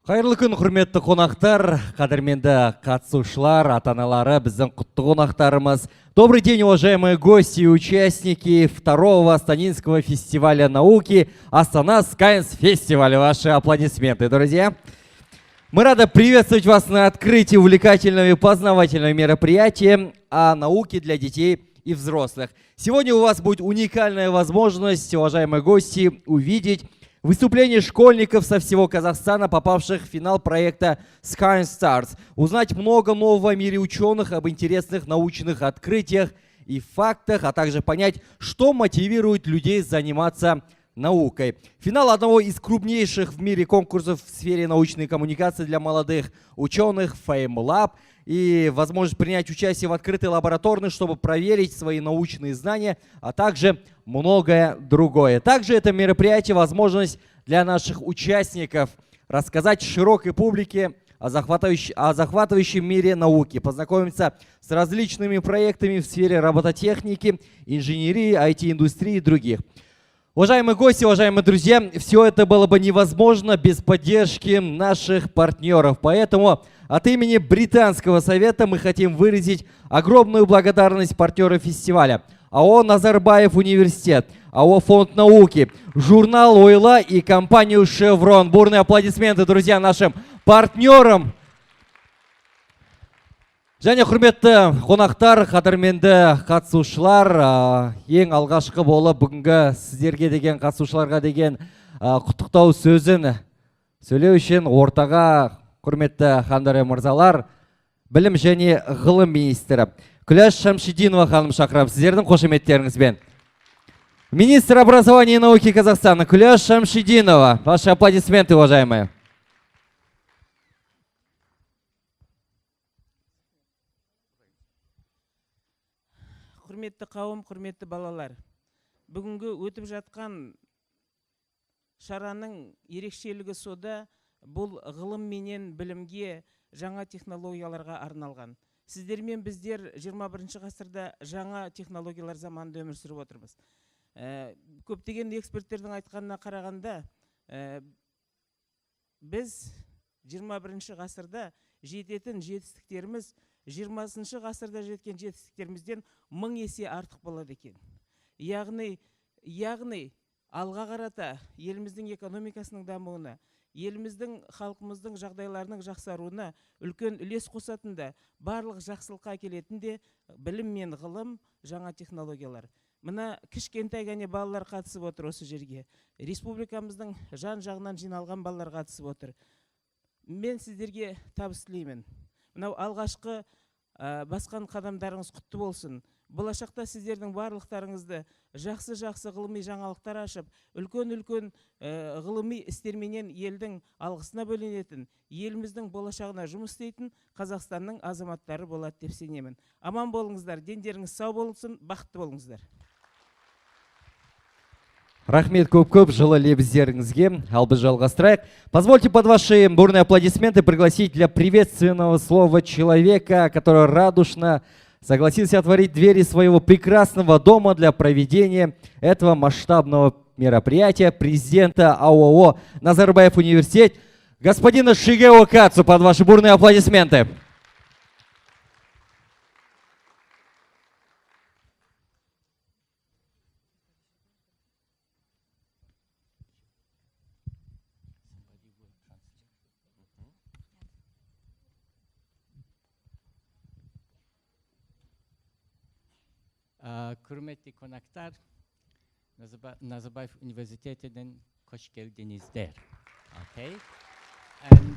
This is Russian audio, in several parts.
Қайырлы күн, құрметті қонақтар, қадірменді қатысушылар, ата-аналары, біздің құтты қонақтарымыз. Добрый день, уважаемые гости и участники второго Астанинского фестиваля науки Астана Science Festival. Ваши аплодисменты, друзья. Мы рады приветствовать вас на открытии увлекательного и познавательного мероприятия о науке для детей и взрослых. Сегодня у вас будет уникальная возможность, уважаемые гости, увидеть выступления школьников со всего Казахстана, попавших в финал проекта Science Stars. Узнать много нового о мире ученых, об интересных научных открытиях и фактах, а также понять, что мотивирует людей заниматься наукой. Финал одного из крупнейших в мире конкурсов в сфере научной коммуникации для молодых ученых FameLab и возможность принять участие в открытой лабораторной, чтобы проверить свои научные знания, а также многое другое. Также это мероприятие — возможность для наших участников рассказать широкой публике о захватывающем мире науки, познакомиться с различными проектами в сфере робототехники, инженерии, IT-индустрии и других. Уважаемые гости, уважаемые друзья, все это было бы невозможно без поддержки наших партнеров. Поэтому от имени Британского совета мы хотим выразить огромную благодарность партнерам фестиваля: АО «Назарбаев университет», АО «Фонд науки», журнал «Ойла» и компанию «Шеврон». Бурные аплодисменты, друзья, нашим партнерам. Және құрметті қонақтар, қадірменді қатысушылар, ең алғашқы болып бүгінгі сіздерге деген, қатысушыларға деген құттықтау сөзін сөйлеу үшін ортаға құрметті хандар мырзалар, білім және ғылым министрі Күләш Шамшидинова ханым шақырамын сіздердің қошеметтеріңізбен. Министр образования и науки Казахстана Күләш Шамшидинова. Ваши аплодисменты, уважаемые. Құрметті қауым, құрметті балалар, бүгінгі өтіп жатқан шараның ерекшелігі сода, бұл ғылым менен білімге, жаңа технологияларға арналған. Сіздермен біздер 21 ғасырда жаңа технологиялар заманында өмір сүріп отырмыз. Көптеген эксперттердің айтқанына қарағанда, біз 21 ғасырда жететін жетістіктеріміз 20 ғасырда жеткен жетістіктерімізден 1000 есе артық болады екен. Яғни алға қарата еліміздің экономикасының дамуына, еліміздің халқымыздың жағдайларының жақсаруына үлкен үлес қосатында, барлық жақсылыққа келетінде білім мен ғылым, жаңа технологиялар. Мына кішкентай ғана балалар қатысып отыр осы жерге. Республикамыздың жан-жағынан жиналған балалар қатысып отыр. Мен сіздерге табыс тілеймін. Мынау алғашқы басқан қадамдарыңыз құтты болсын. Болашақта сіздердің барлықтарыңызды жақсы ғылыми жаңалықтар ашып, үлкен ғылыми істерменен елдің алғысына бөленетін, еліміздің болашағына жұмыс істейтін Қазақстанның азаматтары болады деп сенемін. Аман болыңыздар, дендеріңіз сау болсын, бақытты болыңыздар. Рахмет көп-көп, жылы лебіздеріңізге. Ал біз жалғастырайық. Позвольте под ваши бурные аплодисменты пригласить для приветственного слова человека, который радушно согласился отворить двери своего прекрасного дома для проведения этого масштабного мероприятия, президента АОО «Назарбаев университет», господина Шигео Кацу. Под ваши бурные аплодисменты. Құрметті қонақтар, Назарбаев университетінен қош келдіңіздер. Okay. And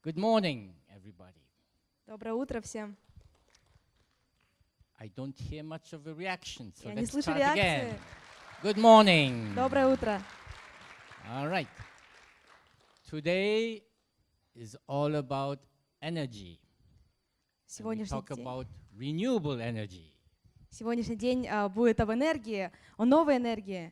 good morning, everybody. Доброе утро всем. I don't hear much of a reaction, so Я не let's слышу start реакции. again. Good morning. Доброе утро. All right. Today is all about energy. Renewable energy. Сегодняшний день будет об энергии, о новой энергии.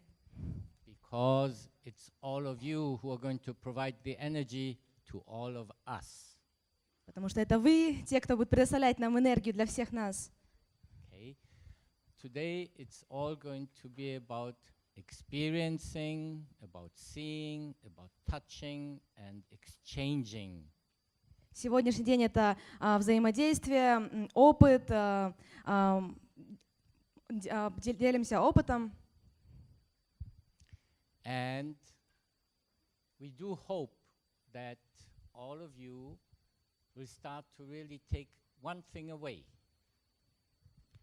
Because it's all of you who are going to provide the energy to all of us. Потому что это вы, те, кто будет предоставлять нам энергию для всех нас. Okay. Today it's all going to be about experiencing, about seeing, about touching, and exchanging. Сегодняшний день это взаимодействие, опыт, делимся опытом. And we do hope that all of you will start to really take one thing away.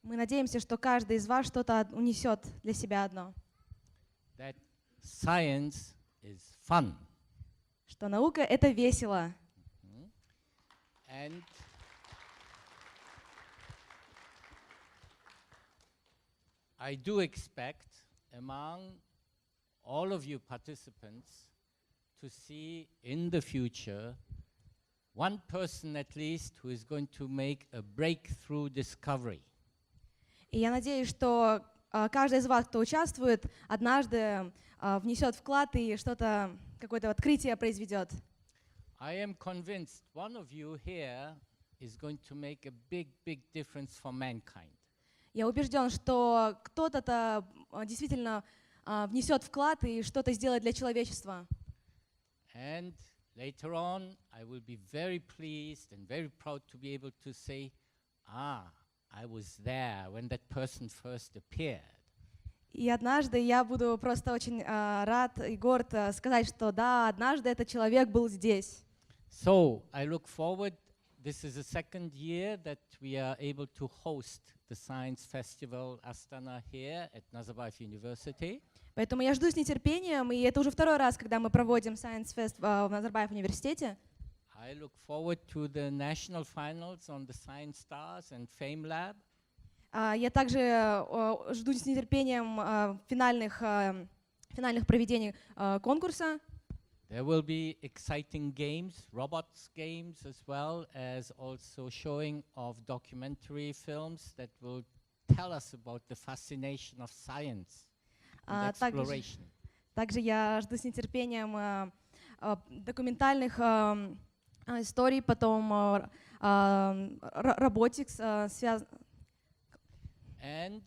Мы надеемся, что каждый из вас что-то унесет для себя одно. That science is fun. Что наука — это весело. And I do expect among all of you participants to see in the future one person at least who is going to make a breakthrough discovery. И я надеюсь, что каждый из вас, кто участвует, однажды внесет вклад и что-то, какое-то открытие произведет. I am convinced one of you here is going to make a big, big difference for mankind. Я убежден, что кто-то действительно внесет вклад и что-то сделает для человечества. And later on, I will be very pleased and very proud to be able to say, I was there when that person first appeared. И однажды я буду просто очень рад и горд сказать, что да, однажды этот человек был здесь. So I look forward. This is the second year that we are able to host the Science Festival Astana here at Nazarbayev University. Поэтому я жду с нетерпением, и это уже второй раз, когда мы проводим Science Fest в Назарбаев университете. I look forward to the national finals on the Science Stars and Fame Lab. Я также жду с нетерпением финальных проведений конкурса. There will be exciting games, robots games, as well as also showing of documentary films that will tell us about the fascination of science and exploration. Также я жду с нетерпением документальных историй, потом robotics And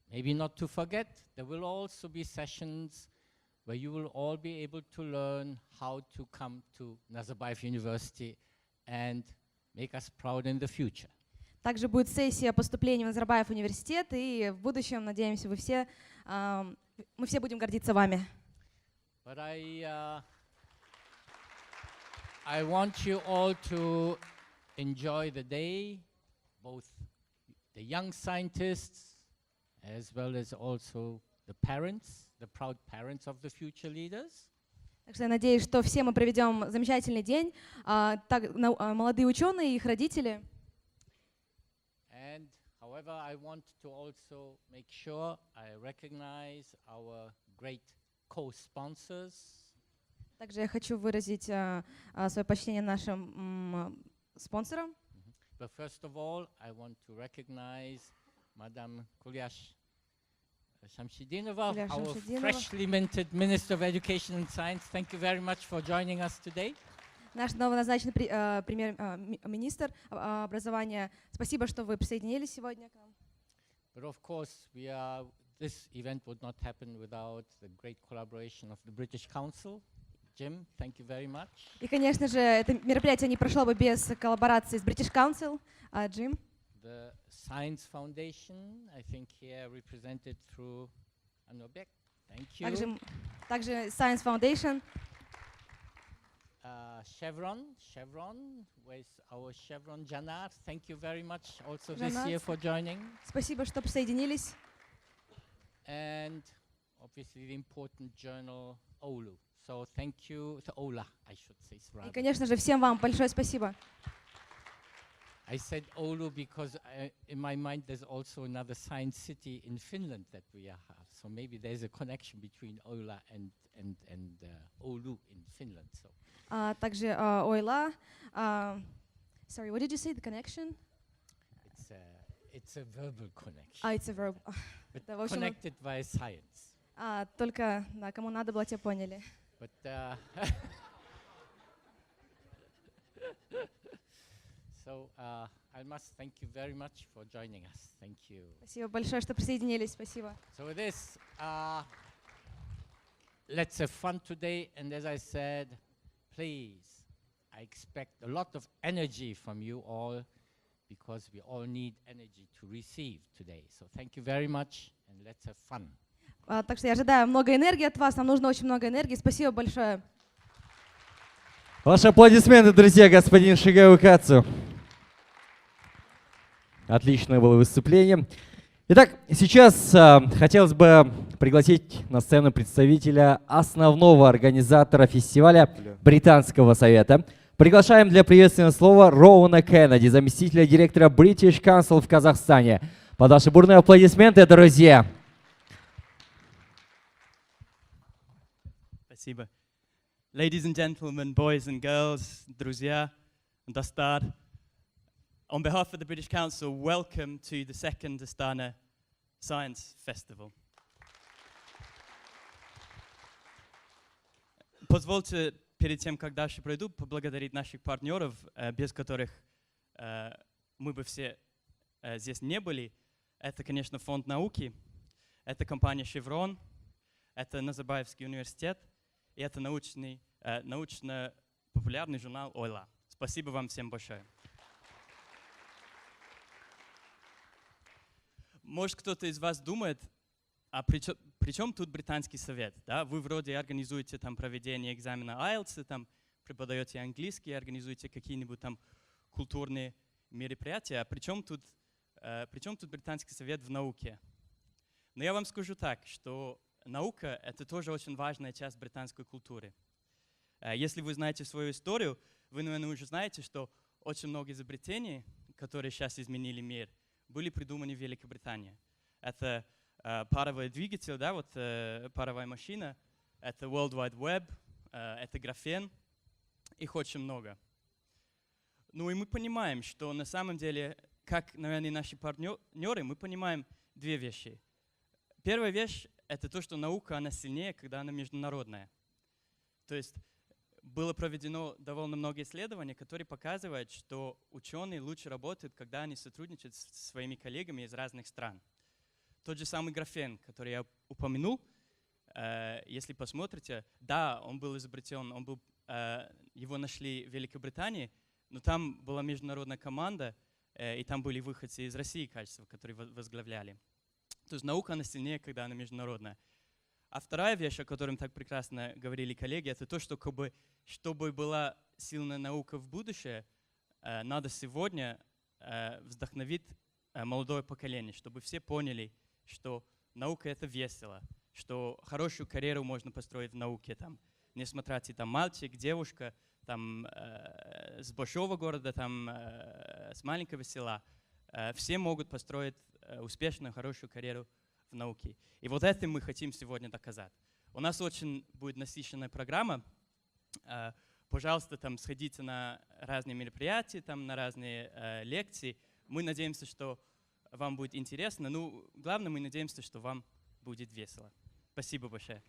maybe not to forget, there will also be sessions where you will all be able to learn how to come to Nazarbayev University and make us proud in the future. Также будет сессия поступления в Назарбаев университет, и в будущем, надеемся, мы все будем гордиться вами. But I want you all to enjoy the day, both the young scientists as well as also the parents, the proud parents of the future leaders. Так что я надеюсь, что все мы проведем замечательный день, молодые ученые и их родители. And however, I want to also make sure I recognize our great co-sponsors. Также я хочу выразить свое почтение нашим спонсорам. But first of all, I want to recognize Madam Kulyash Shamshidinova, Kulyash our Shamshidinova. freshly minted Minister of Education and Science. Thank you very much for joining us today. Наш новоназначенный премьер-министр образования. Спасибо, что вы присоединились сегодня к нам. But of course, this event would not happen without the great collaboration of the British Council. Jim, thank you very much. И, конечно же, это мероприятие не прошло бы без коллаборации с British Council. Джим. The Science Foundation, I think here represented through Anobek. Thank you. Также Science Foundation. Chevron, where's our Chevron Janar? Thank you very much also this Janar. year for joining. Спасибо, что присоединились. And obviously the important journal OLU. So thank you to Ola, I should say. И, конечно же, всем вам большое спасибо. I said Oulu because in my mind there's also another science city in Finland that we have. So maybe there's a connection between Oula and Oulu in Finland. So. Также Ойла. Sorry, what did you say? The connection? It's a verbal connection. It's a verb. But Да, в общем, connected via science. Только кому надо было, те поняли. But so I must thank you very much for joining us. Thank you. Спасибо большое, что присоединились. Спасибо. So with this, let's have fun today. And as I said, please, I expect a lot of energy from you all because we all need energy to receive today. So thank you very much and let's have fun. Так что я ожидаю много энергии от вас. Нам нужно очень много энергии. Спасибо большое. Ваши аплодисменты, друзья, господин Шигео Кацу. Отличное было выступление. Итак, сейчас хотелось бы пригласить на сцену представителя основного организатора фестиваля Британского совета. Приглашаем для приветственного слова Роуэна Кеннеди, заместителя директора British Council в Казахстане. Под ваши бурные аплодисменты, друзья. Спасибо. Ladies and gentlemen, boys and girls, друзья, Dastad, on behalf of the British Council, welcome to the second Astana Science Festival. Позвольте, перед тем, как дальше пройду, поблагодарить наших партнеров, без которых мы бы все здесь не были. Это, конечно, Фонд науки, это компания Chevron, это Назарбаевский университет, и это научно-популярный журнал «Ойла». Спасибо вам всем большое. Может, кто-то из вас думает, а при чем тут британский совет? Да? Вы вроде организуете там проведение экзамена IELTS, там преподаете английский, организуете какие-нибудь там культурные мероприятия. А при чем тут британский совет в науке? Но я вам скажу так, что наука — это тоже очень важная часть британской культуры. Если вы знаете свою историю, вы, наверное, уже знаете, что очень много изобретений, которые сейчас изменили мир, были придуманы в Великобритании. Это паровой двигатель, да, вот паровая машина, это World Wide Web, это графен, их очень много. Ну и мы понимаем, что на самом деле, как, наверное, наши партнеры, мы понимаем две вещи. Первая вещь — это то, что наука, она сильнее, когда она международная. То есть было проведено довольно много исследований, которые показывают, что ученые лучше работают, когда они сотрудничают с своими коллегами из разных стран. Тот же самый графен, который я упомянул, если посмотрите, да, он был изобретен, его нашли в Великобритании, но там была международная команда, и там были выходцы из России, кажется, которые возглавляли. То есть наука, она сильнее, когда она международная. А вторая вещь, о которой так прекрасно говорили коллеги, это то, что чтобы была сильная наука в будущее, надо сегодня вдохновить молодое поколение, чтобы все поняли, что наука — это весело, что хорошую карьеру можно построить в науке. Там, несмотря на там мальчик, девушка, там, с большого города, там, с маленького села, все могут построить успешную, хорошую карьеру в науке. И вот это мы хотим сегодня доказать. У нас очень будет насыщенная программа. Пожалуйста, там, сходите на разные мероприятия, там, на разные лекции. Мы надеемся, что вам будет интересно. Ну, главное, мы надеемся, что вам будет весело. Спасибо большое.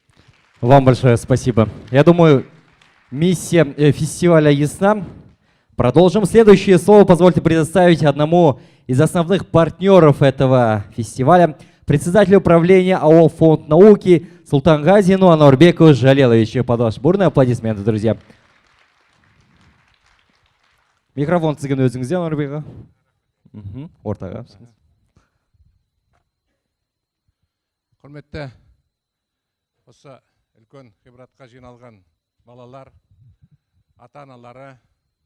Вам большое спасибо. Я думаю, миссия фестиваля ясна. Продолжим. Следующее слово позвольте предоставить одному из основных партнеров этого фестиваля, председателю управления АО «Фонд науки» Султангазину Ануарбеку Жалеловичу. Под ваши бурные аплодисменты, друзья. Микрофон сіздің өзіңізде, Ануарбек. Ортаға. Құрметті осы үлкен ғибратқа жиналған балалар, ата-аналары,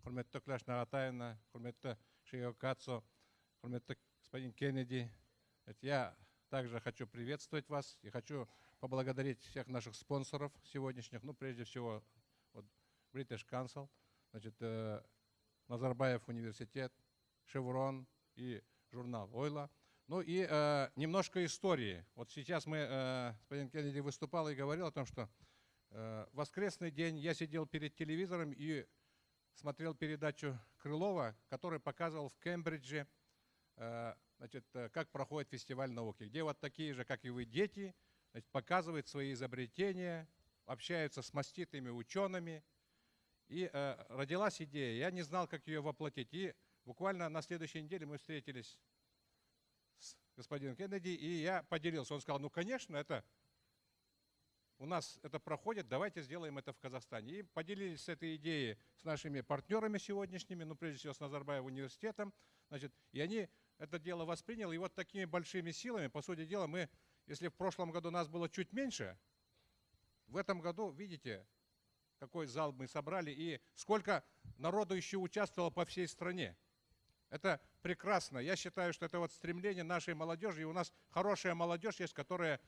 құрметті Күләш Нағатаевна, құрметті Шигео Кацу, құрметті господин Кеннеди. Я также хочу приветствовать вас и хочу поблагодарить всех наших спонсоров сегодняшних, ну, прежде всего, вот, British Council, значит, Назарбаев университет, Chevron и журнал «Ойла». Ну и немножко истории. Вот сейчас господин Кеннеди выступал и говорил о том, что в воскресный день я сидел перед телевизором и смотрел передачу Крылова, который показывал в Кембридже, значит, как проходит фестиваль науки, где вот такие же, как и вы, дети, значит, показывают свои изобретения, общаются с маститыми учеными. И родилась идея. Я не знал, как ее воплотить. И буквально на следующей неделе мы встретились с господином Кеннеди, и я поделился. Он сказал, ну, конечно, это у нас это проходит, давайте сделаем это в Казахстане. И поделились с этой идеей с нашими партнерами сегодняшними, ну, прежде всего, с Назарбаев университетом. Значит, и они это дело восприняли. И вот такими большими силами, по сути дела, мы, если в прошлом году нас было чуть меньше, в этом году, видите, какой зал мы собрали и сколько народу еще участвовало по всей стране. Это прекрасно. Я считаю, что это вот стремление нашей молодежи. И у нас хорошая молодежь есть, которая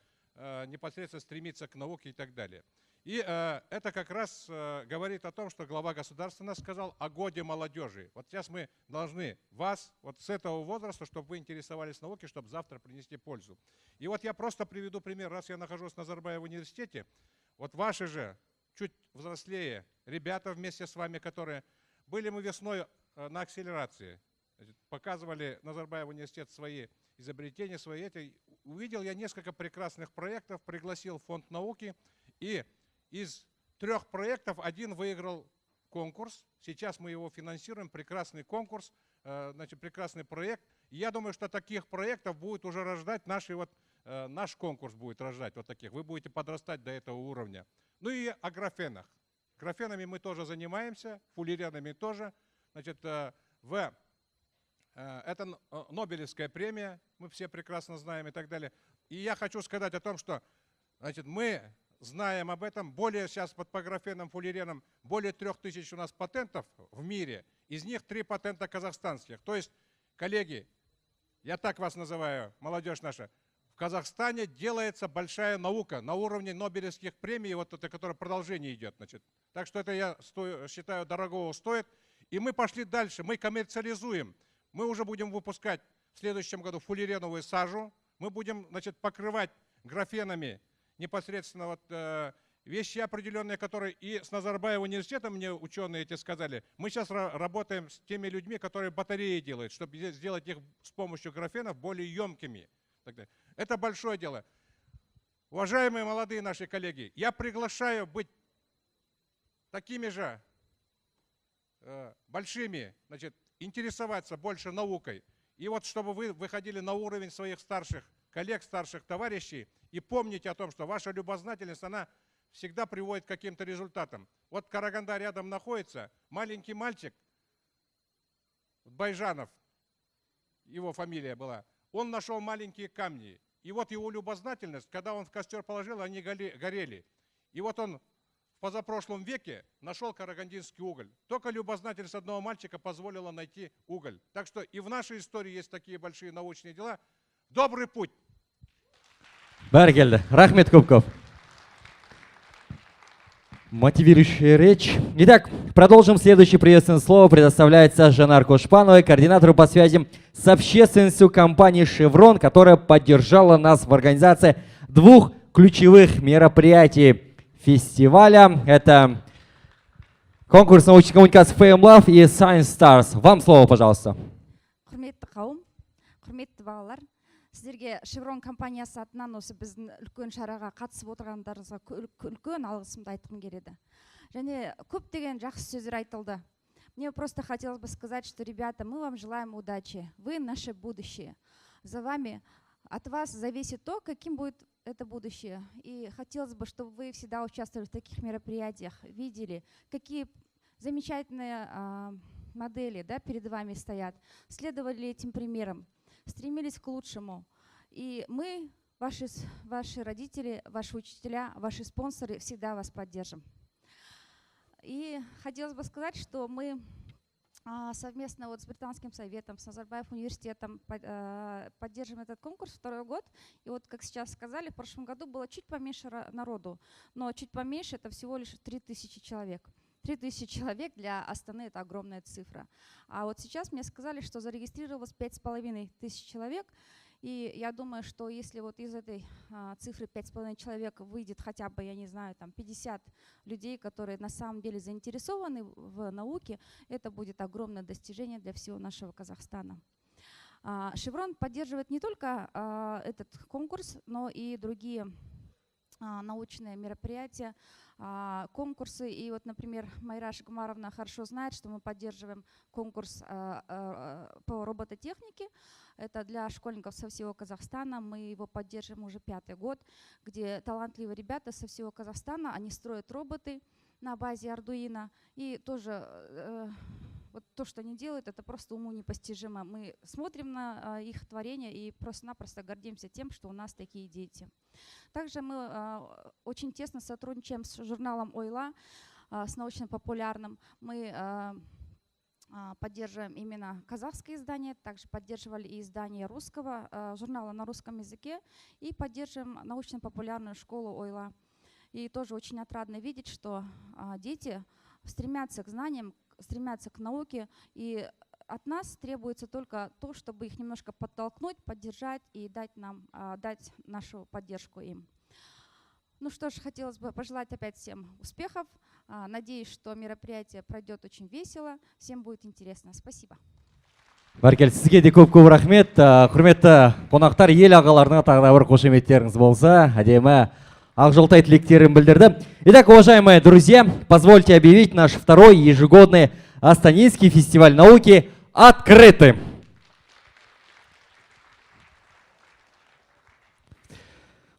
непосредственно стремится к науке и так далее. И это как раз говорит о том, что глава государства нас сказал о годе молодежи. Вот сейчас мы должны вас вот с этого возраста, чтобы вы интересовались наукой, чтобы завтра принести пользу. И вот я просто приведу пример. Раз я нахожусь в Назарбаев университете, вот ваши же чуть взрослее ребята вместе с вами, которые были мы весной на акселерации, показывали Назарбаев университет свои изобретения, свои эти. Увидел я несколько прекрасных проектов, пригласил фонд науки, и из 3 проектов один выиграл конкурс. Сейчас мы его финансируем, прекрасный конкурс, значит, прекрасный проект. И я думаю, что таких проектов будет уже рождать наш конкурс будет рождать вот таких. Вы будете подрастать до этого уровня. Ну и о графенах. Графенами мы тоже занимаемся, фуллеренами тоже. Значит, это Нобелевская премия, мы все прекрасно знаем и так далее. И я хочу сказать о том, что, значит, мы знаем об этом. Более сейчас по графенам, фуллеренам более 3000 у нас патентов в мире. Из них 3 патента казахстанских. То есть, коллеги, я так вас называю, молодежь наша, в Казахстане делается большая наука на уровне Нобелевских премий, вот это, которое продолжение идет. Значит. Так что это, я считаю, дорогого стоит. И мы пошли дальше, мы коммерциализуем. Мы уже будем выпускать в следующем году фуллереновую сажу. Мы будем, значит, покрывать графенами непосредственно вот, вещи определенные, которые и с Назарбаев университетом, мне ученые эти сказали, мы сейчас работаем с теми людьми, которые батареи делают, чтобы сделать их с помощью графенов более емкими. Это большое дело. Уважаемые молодые наши коллеги, я приглашаю быть такими же большими, значит, интересоваться больше наукой. И вот чтобы вы выходили на уровень своих старших коллег, старших товарищей и помните о том, что ваша любознательность, она всегда приводит к каким-то результатам. Вот Караганда рядом находится, маленький мальчик, Байжанов, его фамилия была, он нашел маленькие камни. И вот его любознательность, когда он в костер положил, они горели. И вот он в позапрошлом веке нашел карагандинский уголь. Только любознательность одного мальчика позволила найти уголь. Так что и в нашей истории есть такие большие научные дела. Добрый путь! Бәрекелді. Рахмет Кубков. Мотивирующая речь. Итак, продолжим. Следующее приветственное слово предоставляется Жанар Кошпановой, координатору по связям с общественностью компании «Шеврон», которая поддержала нас в организации 2 ключевых мероприятий фестиваля. Это конкурс научной коммуникации Fame Love и Science Stars. Вам слово, пожалуйста. Құрметті қауым, құрметті балалар, сіздерге Шеврон компаниясы атынан осы біздің үлкен шараға қатысып отырғандарыңызға үлкен алғысымды айтқым келеді. Және көптеген жақсы сөздер айтылды. Мне просто хотелось бы сказать, что, ребята, мы вам желаем удачи. Вы наше будущее. За вами, от вас зависит то, каким будет это будущее. И хотелось бы, чтобы вы всегда участвовали в таких мероприятиях, видели, какие замечательные модели, да, перед вами стоят, следовали этим примерам, стремились к лучшему. И мы, ваши родители, ваши учителя, ваши спонсоры всегда вас поддержим. И хотелось бы сказать, что мы совместно вот с Британским советом, с Назарбаев университетом поддерживаем этот конкурс 2-й год. И вот, как сейчас сказали, в прошлом году было чуть поменьше народу, но чуть поменьше — это всего лишь 3000 человек. 3000 человек для Астаны — это огромная цифра. А вот сейчас мне сказали, что зарегистрировалось 5500 человек. И я думаю, что если вот из этой цифры 5500 человек выйдет хотя бы, я не знаю, там 50 людей, которые на самом деле заинтересованы в науке, это будет огромное достижение для всего нашего Казахстана. Шеврон поддерживает не только этот конкурс, но и другие научные мероприятия, конкурсы. И вот, например, Майра Шагмаровна хорошо знает, что мы поддерживаем конкурс по робототехнике. Это для школьников со всего Казахстана. Мы его поддерживаем уже 5-й год, где талантливые ребята со всего Казахстана, они строят роботы на базе Arduino. И тоже вот то, что они делают, это просто уму непостижимо. Мы смотрим на их творение и просто-напросто гордимся тем, что у нас такие дети. Также мы очень тесно сотрудничаем с журналом «Ойла», с научно-популярным. Мы поддерживаем именно казахское издание, также поддерживали и издание русского журнала на русском языке и поддерживаем научно-популярную школу «Ойла». И тоже очень отрадно видеть, что дети стремятся к знаниям, стремятся к науке, и от нас требуется только то, чтобы их немножко подтолкнуть, поддержать и дать нашу поддержку им. Ну что ж, хотелось бы пожелать опять всем успехов. Надеюсь, что мероприятие пройдет очень весело, всем будет интересно. Спасибо. Бәркелді, сізге де көп-көп рахмет. Құрметті қонақтар, ел ағаларына тағы да бір қошеметтеріңіз болса, әдемі ақжолтай тілектерін білдірді. Итак, уважаемые друзья, позвольте объявить наш второй ежегодный Астанинский фестиваль науки открытым.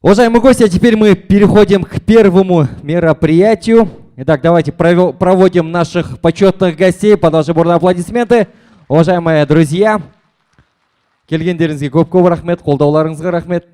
Уважаемые гости, а теперь мы переходим к первому мероприятию. Итак, давайте проводим наших почетных гостей под ваши бурные аплодисменты. Уважаемые друзья, келгендеріңізге көп-көп рахмет, қолдауларыңызға рахмет.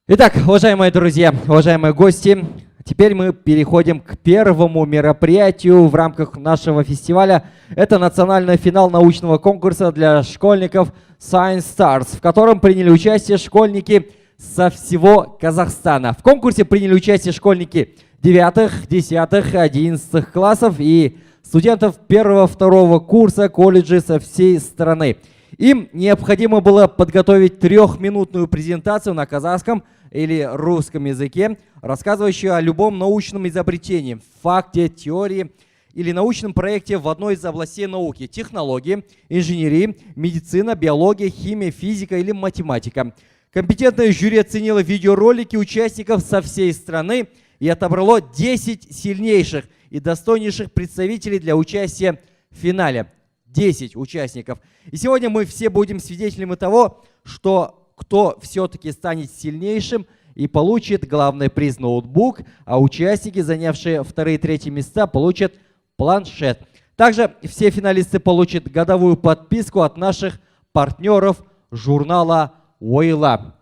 Итак, уважаемые друзья, уважаемые гости, теперь мы переходим к первому мероприятию в рамках нашего фестиваля. Это национальный финал научного конкурса для школьников Science Stars, в котором приняли участие школьники со всего Казахстана. В конкурсе приняли участие школьники 9, 10, 11 классов и студентов 1-2 курса колледжей со всей страны. Им необходимо было подготовить 3-минутную презентацию на казахском или русском языке, рассказывающую о любом научном изобретении, факте, теории или научном проекте в одной из областей науки: технологии, инженерии, медицина, биология, химия, физика или математика. Компетентное жюри оценило видеоролики участников со всей страны и отобрало 10 сильнейших и достойнейших представителей для участия в финале. 10 участников. И сегодня мы все будем свидетелями того, что кто все-таки станет сильнейшим и получит главный приз — ноутбук, а участники, занявшие 2 и 3 места, получат планшет. Также все финалисты получат годовую подписку от наших партнеров журнала «Ойла».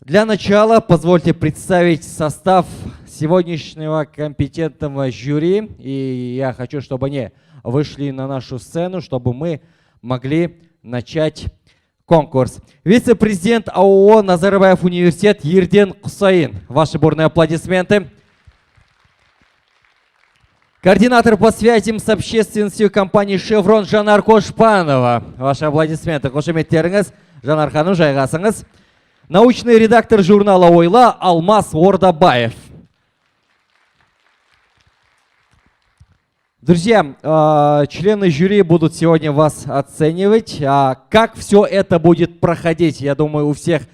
Для начала позвольте представить состав сегодняшнего компетентного жюри. И я хочу, чтобы они вышли на нашу сцену, чтобы мы могли начать конкурс. Вице-президент АОО «Назарбаев университет» Ерден Құсайын. Ваши бурные аплодисменты. Координатор по связям с общественностью компании «Шеврон» Жанар Кошпанова. Ваши аплодисменты. Қошеметтеріңіз. Жанар ханым, жайғасыңыз. Научный редактор журнала «Ойла» Алмас Ордабаев. Друзья, члены жюри будут сегодня вас оценивать. Как все это будет проходить? Я думаю, у всех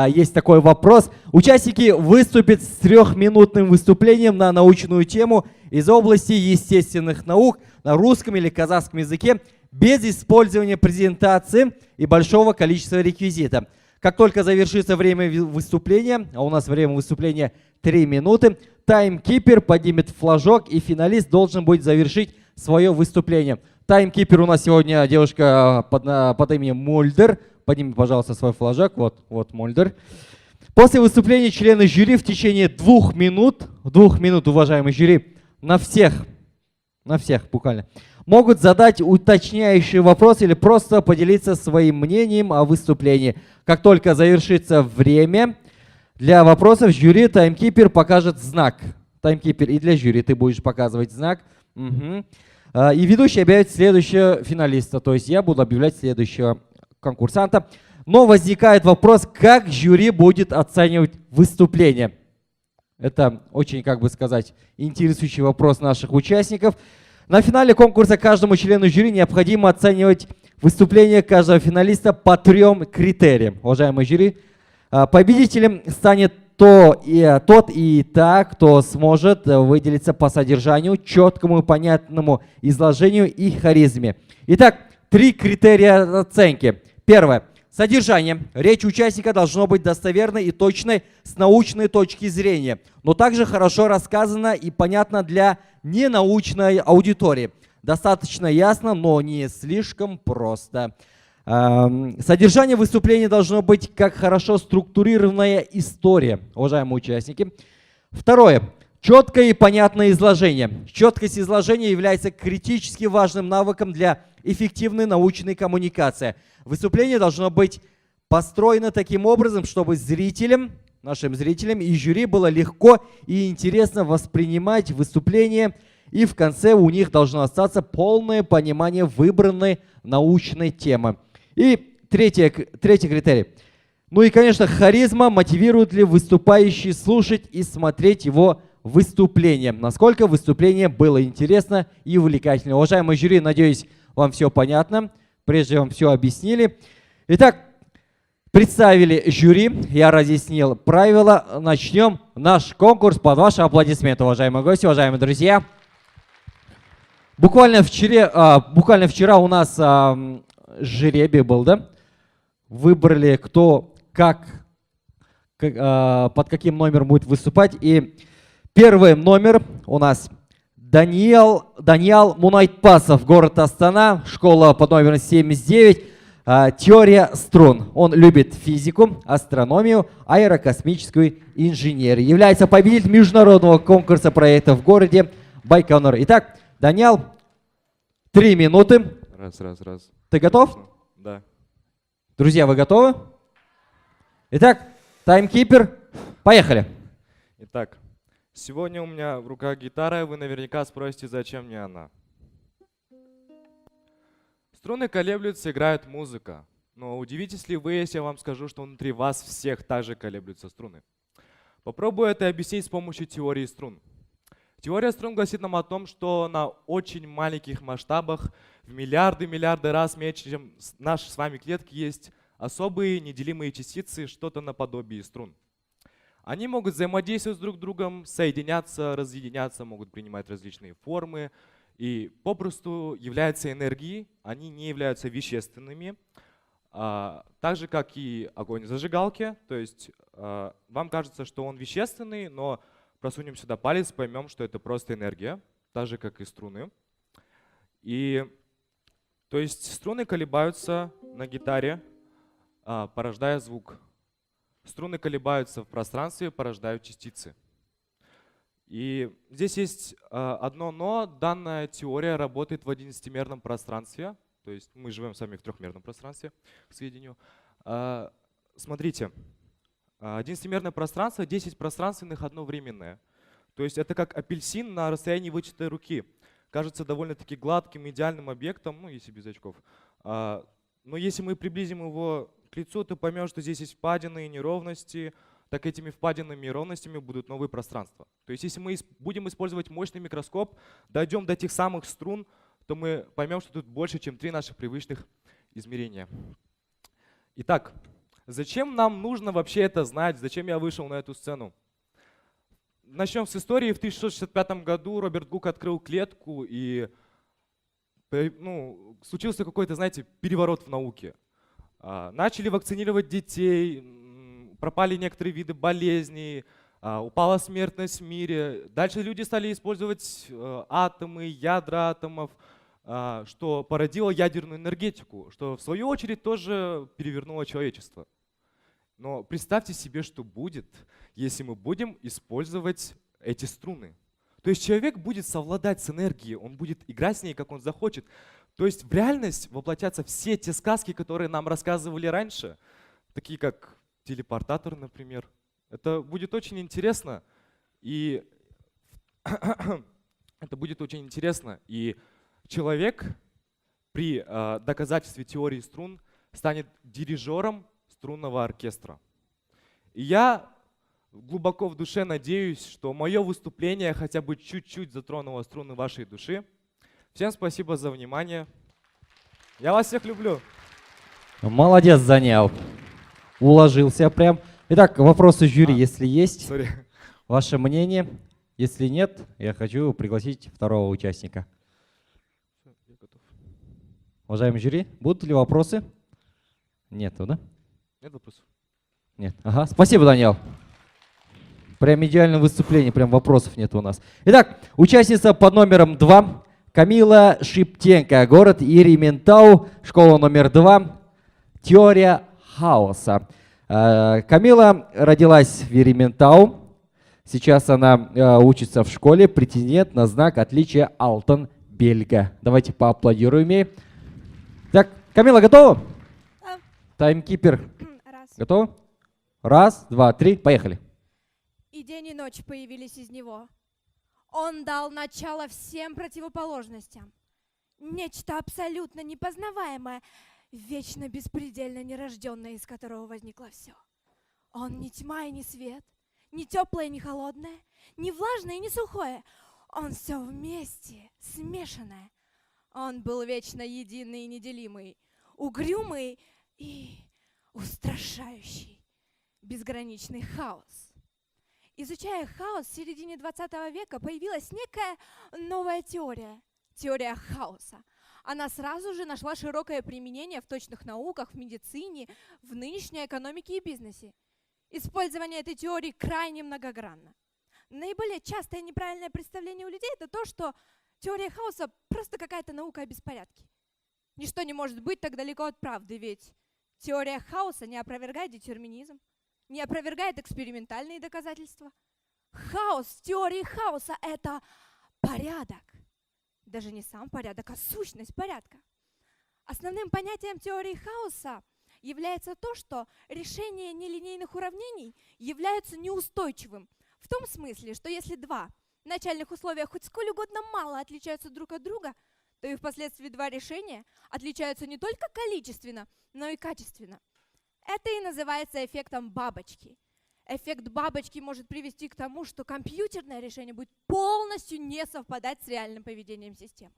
есть такой вопрос. Участники выступят с 3-минутным выступлением на научную тему из области естественных наук на русском или казахском языке без использования презентации и большого количества реквизита. Как только завершится время выступления, а у нас время выступления 3 минуты, таймкипер поднимет флажок, и финалист должен будет завершить свое выступление. Таймкипер у нас сегодня девушка под именем Мольдер. Подними, пожалуйста, свой флажок. Вот Мольдер. После выступления члены жюри в течение 2 минут, уважаемые жюри, на всех буквально, могут задать уточняющий вопрос или просто поделиться своим мнением о выступлении. Как только завершится время для вопросов, жюри, таймкипер покажет знак. Таймкипер, и для жюри ты будешь показывать знак. Угу. И ведущий объявит следующего финалиста. То есть я буду объявлять следующего конкурсанта. Но возникает вопрос, как жюри будет оценивать выступление. Это очень, как бы сказать, интересующий вопрос наших участников. На финале конкурса каждому члену жюри необходимо оценивать выступление каждого финалиста по 3 критериям. Уважаемые жюри, победителем станет тот и та, кто сможет выделиться по содержанию, четкому и понятному изложению и харизме. Итак, 3 критерия оценки. Первое. Содержание. Речь участника должно быть достоверной и точной с научной точки зрения, но также хорошо рассказана и понятна для ненаучной аудитории. Достаточно ясно, но не слишком просто. Содержание выступления должно быть как хорошо структурированная история, уважаемые участники. Второе. Четкое и понятное изложение. Четкость изложения является критически важным навыком для эффективной научной коммуникации. Выступление должно быть построено таким образом, чтобы зрителям, нашим зрителям и жюри было легко и интересно воспринимать выступление, и в конце у них должно остаться полное понимание выбранной научной темы. И третий критерий. Ну и, конечно, харизма. Мотивирует ли выступающий слушать и смотреть его выступление? Насколько выступление было интересно и увлекательно? Уважаемые жюри, надеюсь, вам все понятно. Прежде вам все объяснили. Итак, представили жюри, я разъяснил правила. Начнем наш конкурс под ваши аплодисменты, уважаемые гости, уважаемые друзья. Буквально вчера у нас жребий был, да? Выбрали, кто под каким номером будет выступать. И первый номер у нас Даниал Мунайтпасов, город Астана, школа под номером 79, теория струн. Он любит физику, астрономию, аэрокосмическую инженерию. Является победителем международного конкурса проектов в городе Байконур. Итак, Даниал, 3 минуты. Раз. Ты готов? Да. Друзья, вы готовы? Итак, таймкипер, поехали. Итак, сегодня у меня в руках гитара, и вы наверняка спросите, зачем мне она. Струны колеблются, играет музыка. Но удивитесь ли вы, если я вам скажу, что внутри вас всех также колеблются струны? Попробую это объяснить с помощью теории струн. Теория струн гласит нам о том, что на очень маленьких масштабах, в миллиарды раз меньше, чем наши с вами клетки, есть особые неделимые частицы, что-то наподобие струн. Они могут взаимодействовать друг с другом, соединяться, разъединяться, могут принимать различные формы и попросту являются энергией, они не являются вещественными, так же как и огонь в зажигалке, то есть вам кажется, что он вещественный, но просунем сюда палец, поймем, что это просто энергия, так же как и струны. То есть струны колебаются на гитаре, порождая звук. Струны колебаются в пространстве, порождают частицы. И здесь есть одно но. Данная теория работает в 11-мерном пространстве. То есть мы живем с вами в 3-мерном пространстве, к сведению. Смотрите, 11-мерное пространство, 10 пространственных, одно временное. То есть это как апельсин на расстоянии вытянутой руки. Кажется довольно-таки гладким, идеальным объектом, ну если без очков. Но если мы приблизим его к лицу, то поймем, что здесь есть впадины и неровности, так этими впадинами и неровностями будут новые пространства. То есть если мы будем использовать мощный микроскоп, дойдем до тех самых струн, то мы поймем, что тут больше, чем 3 наших привычных измерения. Итак, зачем нам нужно вообще это знать? Зачем я вышел на эту сцену? Начнем с истории. В 1665 году Роберт Гук открыл клетку, и случился какой-то, знаете, переворот в науке. Начали вакцинировать детей, пропали некоторые виды болезней, упала смертность в мире. Дальше люди стали использовать атомы, ядра атомов, что породило ядерную энергетику, что в свою очередь тоже перевернуло человечество. Но представьте себе, что будет, если мы будем использовать эти струны. То есть человек будет совладать с энергией, он будет играть с ней, как он захочет. То есть в реальность воплотятся все те сказки, которые нам рассказывали раньше, такие как телепортатор, например. Это будет очень интересно. И человек при доказательстве теории струн станет дирижером струнного оркестра. И я глубоко в душе надеюсь, что мое выступление хотя бы чуть-чуть затронуло струны вашей души. Всем спасибо за внимание. Я вас всех люблю. Молодец, Даниэл. Уложился прям. Итак, вопросы жюри, если есть. Сори. Ваше мнение? Если нет, я хочу пригласить второго участника. Уважаемый жюри, будут ли вопросы? Нету, да? Нет вопросов? Нет. Ага, спасибо, Даниэл. Прям идеальное выступление, прям вопросов нет у нас. Итак, участница под номером 2, Камила Шиптенко, город Ерейментау, школа номер 2, теория хаоса. Камила родилась в Ерейментау. Сейчас она учится в школе, претендент на знак отличия Алтон Бельга. Давайте поаплодируем ей. Так, Камила, готова? Да. Таймкипер, Раз. готова? Раз, два, три, поехали. И день и ночь появились из него. Он дал начало всем противоположностям. Нечто абсолютно непознаваемое, вечно беспредельно нерожденное, из которого возникло все. Он не тьма и не свет, не теплое, не холодное, не влажное и не сухое. Он все вместе, смешанное. Он был вечно единый и неделимый, угрюмый и устрашающий, безграничный хаос. Изучая хаос в середине 20 века, появилась некая новая теория – теория хаоса. Она сразу же нашла широкое применение в точных науках, в медицине, в нынешней экономике и бизнесе. Использование этой теории крайне многогранно. Наиболее частое неправильное представление у людей – это то, что теория хаоса – просто какая-то наука о беспорядке. Ничто не может быть так далеко от правды, ведь теория хаоса не опровергает детерминизм, не опровергает экспериментальные доказательства. Хаос в теории хаоса – это порядок. Даже не сам порядок, а сущность порядка. Основным понятием теории хаоса является то, что решения нелинейных уравнений являются неустойчивым. В том смысле, что если два начальных условия хоть сколь угодно мало отличаются друг от друга, то и впоследствии два решения отличаются не только количественно, но и качественно. Это и называется эффектом бабочки. Эффект бабочки может привести к тому, что компьютерное решение будет полностью не совпадать с реальным поведением системы.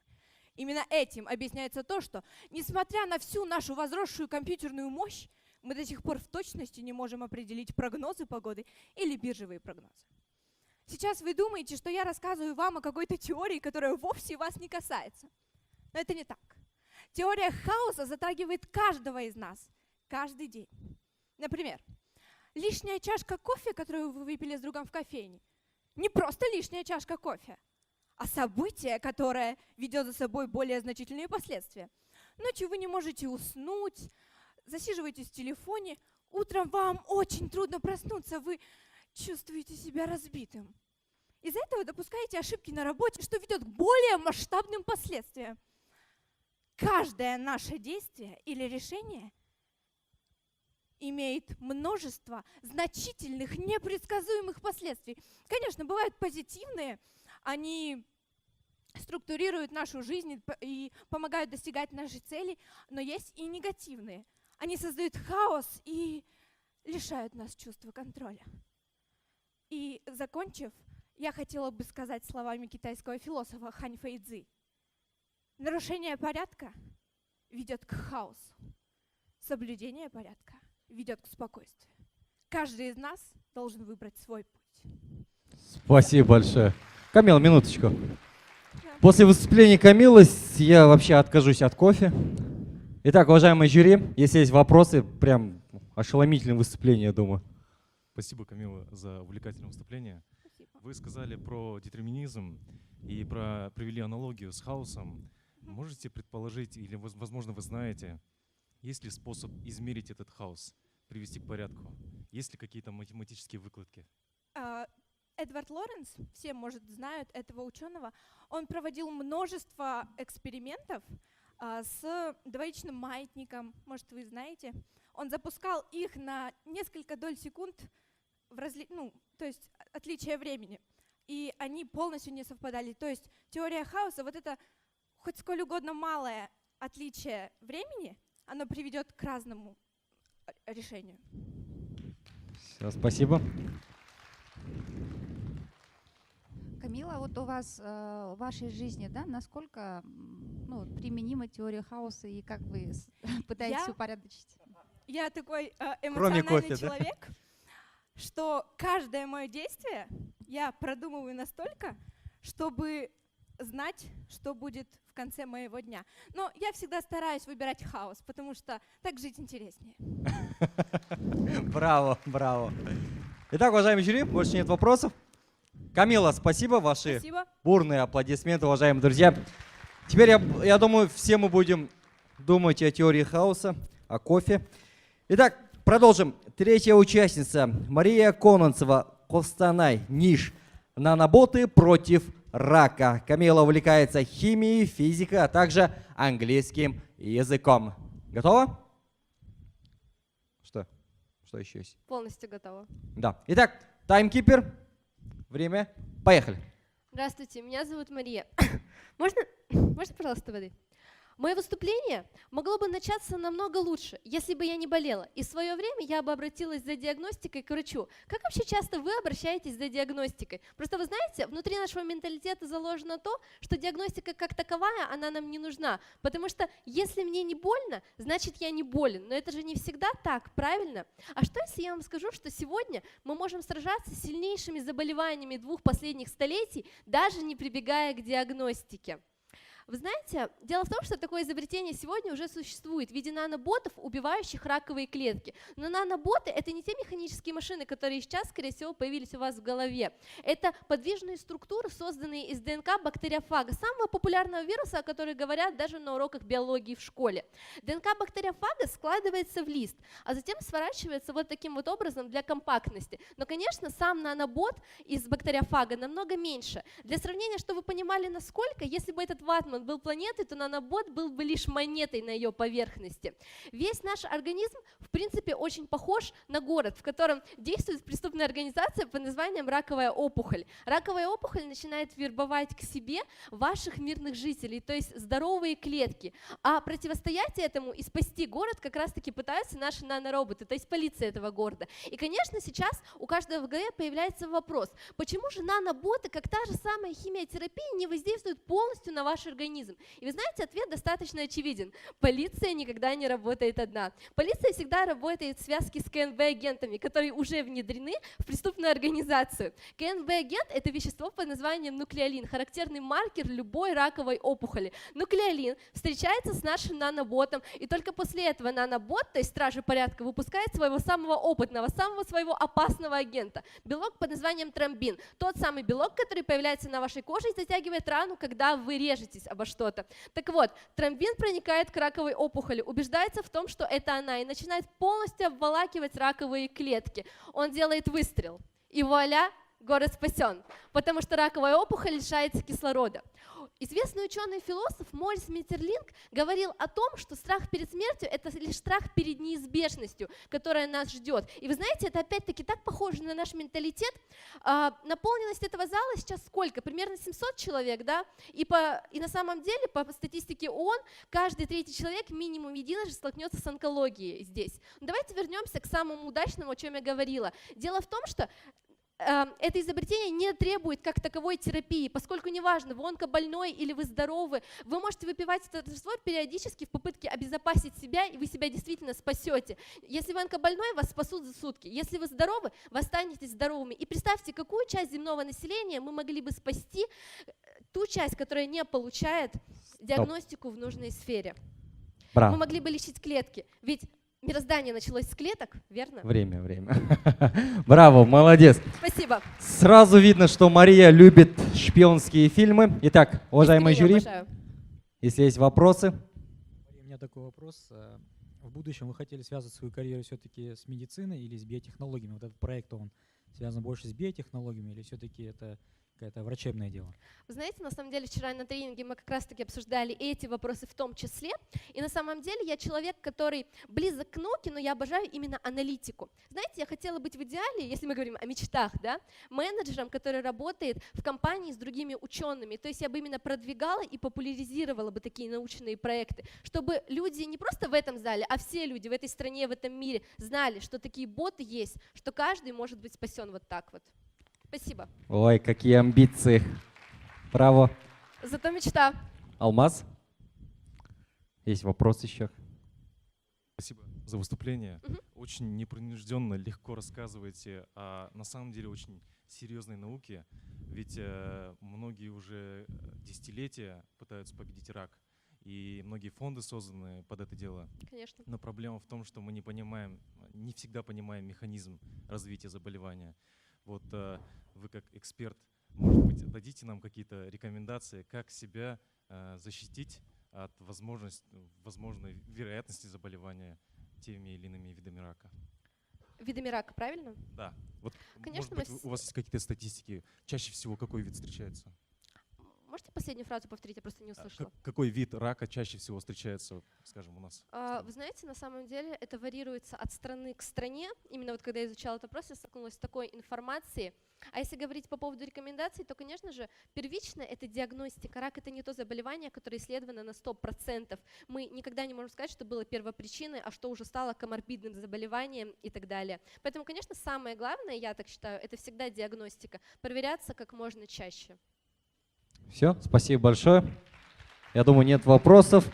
Именно этим объясняется то, что, несмотря на всю нашу возросшую компьютерную мощь, мы до сих пор в точности не можем определить прогнозы погоды или биржевые прогнозы. Сейчас вы думаете, что я рассказываю вам о какой-то теории, которая вовсе вас не касается. Но это не так. Теория хаоса затрагивает каждого из нас каждый день. Например, лишняя чашка кофе, которую вы выпили с другом в кофейне, не просто лишняя чашка кофе, а событие, которое ведет за собой более значительные последствия. Ночью вы не можете уснуть, засиживаетесь в телефоне, утром вам очень трудно проснуться, вы чувствуете себя разбитым. Из-за этого допускаете ошибки на работе, что ведет к более масштабным последствиям. Каждое наше действие или решение имеет множество значительных, непредсказуемых последствий. Конечно, бывают позитивные, они структурируют нашу жизнь и помогают достигать нашей цели, но есть и негативные. Они создают хаос и лишают нас чувства контроля. И закончив, я хотела бы сказать словами китайского философа Хань Фэйцзи: нарушение порядка ведет к хаосу, соблюдение порядка ведет к спокойствию. Каждый из нас должен выбрать свой путь. Спасибо большое. Камила, минуточку. После выступления Камилы я вообще откажусь от кофе. Итак, уважаемые жюри, если есть вопросы, прям ошеломительное выступление, я думаю. Спасибо, Камила, за увлекательное выступление. Спасибо. Вы сказали про детерминизм и провели аналогию с хаосом. Можете предположить, или, возможно, вы знаете, есть ли способ измерить этот хаос, привести к порядку? Есть ли какие-то математические выкладки? Эдвард Лоренс, все, может, знают этого ученого, он проводил множество экспериментов с двоичным маятником, может, вы знаете. Он запускал их на несколько доль секунд, то есть отличие времени, и они полностью не совпадали. То есть теория хаоса, вот это хоть сколь угодно малое отличие времени, оно приведет к разному решению. Все, спасибо. Камила, вот у вас в вашей жизни, да, насколько ну, применима теория хаоса и как вы пытаетесь Я- упорядочить? Я такой Кроме эмоциональный кофе, да? человек, что каждое мое действие я продумываю настолько, чтобы знать, что будет в конце моего дня. Но я всегда стараюсь выбирать хаос, потому что так жить интереснее. Браво, браво. Итак, уважаемые жюри, больше нет вопросов. Камила, спасибо, ваши Спасибо. бурные аплодисменты, уважаемые друзья. Теперь, я думаю, все мы будем думать о теории хаоса, о кофе. Итак, продолжим. Третья участница Мария Кононцева, Костанай, Ниш. Наноботы против рака. Камила увлекается химией, физикой, а также английским языком. Готова? Что? Что еще есть? Полностью готова. Да. Итак, таймкипер. Время. Поехали. Здравствуйте, меня зовут Мария. Можно, пожалуйста, воды? Мое выступление могло бы начаться намного лучше, если бы я не болела. И в свое время я бы обратилась за диагностикой к врачу. Как вообще часто вы обращаетесь за диагностикой? Просто вы знаете, внутри нашего менталитета заложено то, что диагностика как таковая, она нам не нужна. Потому что если мне не больно, значит я не болен. Но это же не всегда так, правильно? А что если я вам скажу, что сегодня мы можем сражаться с сильнейшими заболеваниями 2 последних столетий, даже не прибегая к диагностике? Вы знаете, дело в том, что такое изобретение сегодня уже существует в виде наноботов, убивающих раковые клетки. Но наноботы — это не те механические машины, которые сейчас, скорее всего, появились у вас в голове. Это подвижные структуры, созданные из ДНК бактериофага, самого популярного вируса, о котором говорят даже на уроках биологии в школе. ДНК бактериофага складывается в лист, а затем сворачивается вот таким вот образом для компактности. Но, конечно, сам нанобот из бактериофага намного меньше. Для сравнения, чтобы вы понимали, насколько, если бы этот ватман был планетой, то нанобот был бы лишь монетой на ее поверхности. Весь наш организм, в принципе, очень похож на город, в котором действует преступная организация под названием раковая опухоль. Раковая опухоль начинает вербовать к себе ваших мирных жителей, то есть здоровые клетки. А противостоять этому и спасти город как раз-таки пытаются наши нанороботы, то есть полиция этого города. И, конечно, сейчас у каждого в голове появляется вопрос, почему же наноботы, как та же самая химиотерапия, не воздействуют полностью на ваш организм? И вы знаете, ответ достаточно очевиден. Полиция никогда не работает одна. Полиция всегда работает в связке с КНБ-агентами, которые уже внедрены в преступную организацию. КНБ-агент — это вещество под названием нуклеолин, характерный маркер любой раковой опухоли. Нуклеолин встречается с нашим наноботом, и только после этого нанобот, то есть стражи порядка, выпускает своего самого опытного, самого своего опасного агента. Белок под названием тромбин. Тот самый белок, который появляется на вашей коже и затягивает рану, когда вы режетесь обо что-то. Так вот, тромбин проникает к раковой опухоли, убеждается в том, что это она, и начинает полностью обволакивать раковые клетки. Он делает выстрел, и вуаля, город спасен, потому что раковая опухоль лишается кислорода. Известный ученый-философ Морис Метерлинг говорил о том, что страх перед смертью — это лишь страх перед неизбежностью, которая нас ждет. И вы знаете, это опять-таки так похоже на наш менталитет. Наполненность этого зала сейчас сколько? Примерно 700 человек, да? И на самом деле, по статистике ООН, каждый 3-й человек минимум единожды столкнется с онкологией здесь. Но давайте вернемся к самому удачному, о чем я говорила. Дело в том, что это изобретение не требует как таковой терапии, поскольку неважно, вы онкобольной или вы здоровы, вы можете выпивать этот раствор периодически в попытке обезопасить себя, и вы себя действительно спасете. Если вы онкобольной, вас спасут за сутки. Если вы здоровы, вы останетесь здоровыми. И представьте, какую часть земного населения мы могли бы спасти, ту часть, которая не получает диагностику в нужной сфере. Браво. Мы могли бы лечить клетки, ведь мироздание началось с клеток, верно? Время. Браво, молодец. Спасибо. Сразу видно, что Мария любит шпионские фильмы. Итак, уважаемые Искренне жюри, обожаю. если есть вопросы. У меня такой вопрос. В будущем вы хотели связать свою карьеру все-таки с медициной или с биотехнологиями? Вот этот проект, он связан больше с биотехнологиями или все-таки это какое-то врачебное дело? Вы знаете, на самом деле вчера на тренинге мы как раз-таки обсуждали эти вопросы в том числе. И на самом деле я человек, который близок к науке, но я обожаю именно аналитику. Знаете, я хотела быть в идеале, если мы говорим о мечтах, да, менеджером, который работает в компании с другими учеными. То есть я бы именно продвигала и популяризировала бы такие научные проекты, чтобы люди не просто в этом зале, а все люди в этой стране, в этом мире знали, что такие боты есть, что каждый может быть спасен вот так вот. Спасибо. Ой, какие амбиции. Браво. Зато мечта. Алмаз? Есть вопрос еще? Спасибо за выступление. Мгм. Очень непринужденно, легко рассказываете о на самом деле очень серьезной науке. Ведь многие уже десятилетия пытаются победить рак. И многие фонды созданы под это дело. Конечно. Но проблема в том, что мы не понимаем, не всегда понимаем механизм развития заболевания. Вот вы как эксперт, может быть, дадите нам какие-то рекомендации, как себя защитить от возможной вероятности заболевания теми или иными видами рака? Видами рака, правильно? Да. Вот, Конечно, может мы быть, у вас есть какие-то статистики? Чаще всего какой вид встречается? Можете последнюю фразу повторить? Я просто не услышала. Какой вид рака чаще всего встречается, скажем, у нас? Вы знаете, на самом деле это варьируется от страны к стране. Именно вот когда я изучала этот вопрос, я столкнулась с такой информацией. А если говорить по поводу рекомендаций, то, конечно же, первично это диагностика. Рак — это не то заболевание, которое исследовано на 100%. Мы никогда не можем сказать, что было первопричиной, а что уже стало коморбидным заболеванием и так далее. Поэтому, конечно, самое главное, я так считаю, это всегда диагностика. Проверяться как можно чаще. Все, спасибо большое. Я думаю, нет вопросов.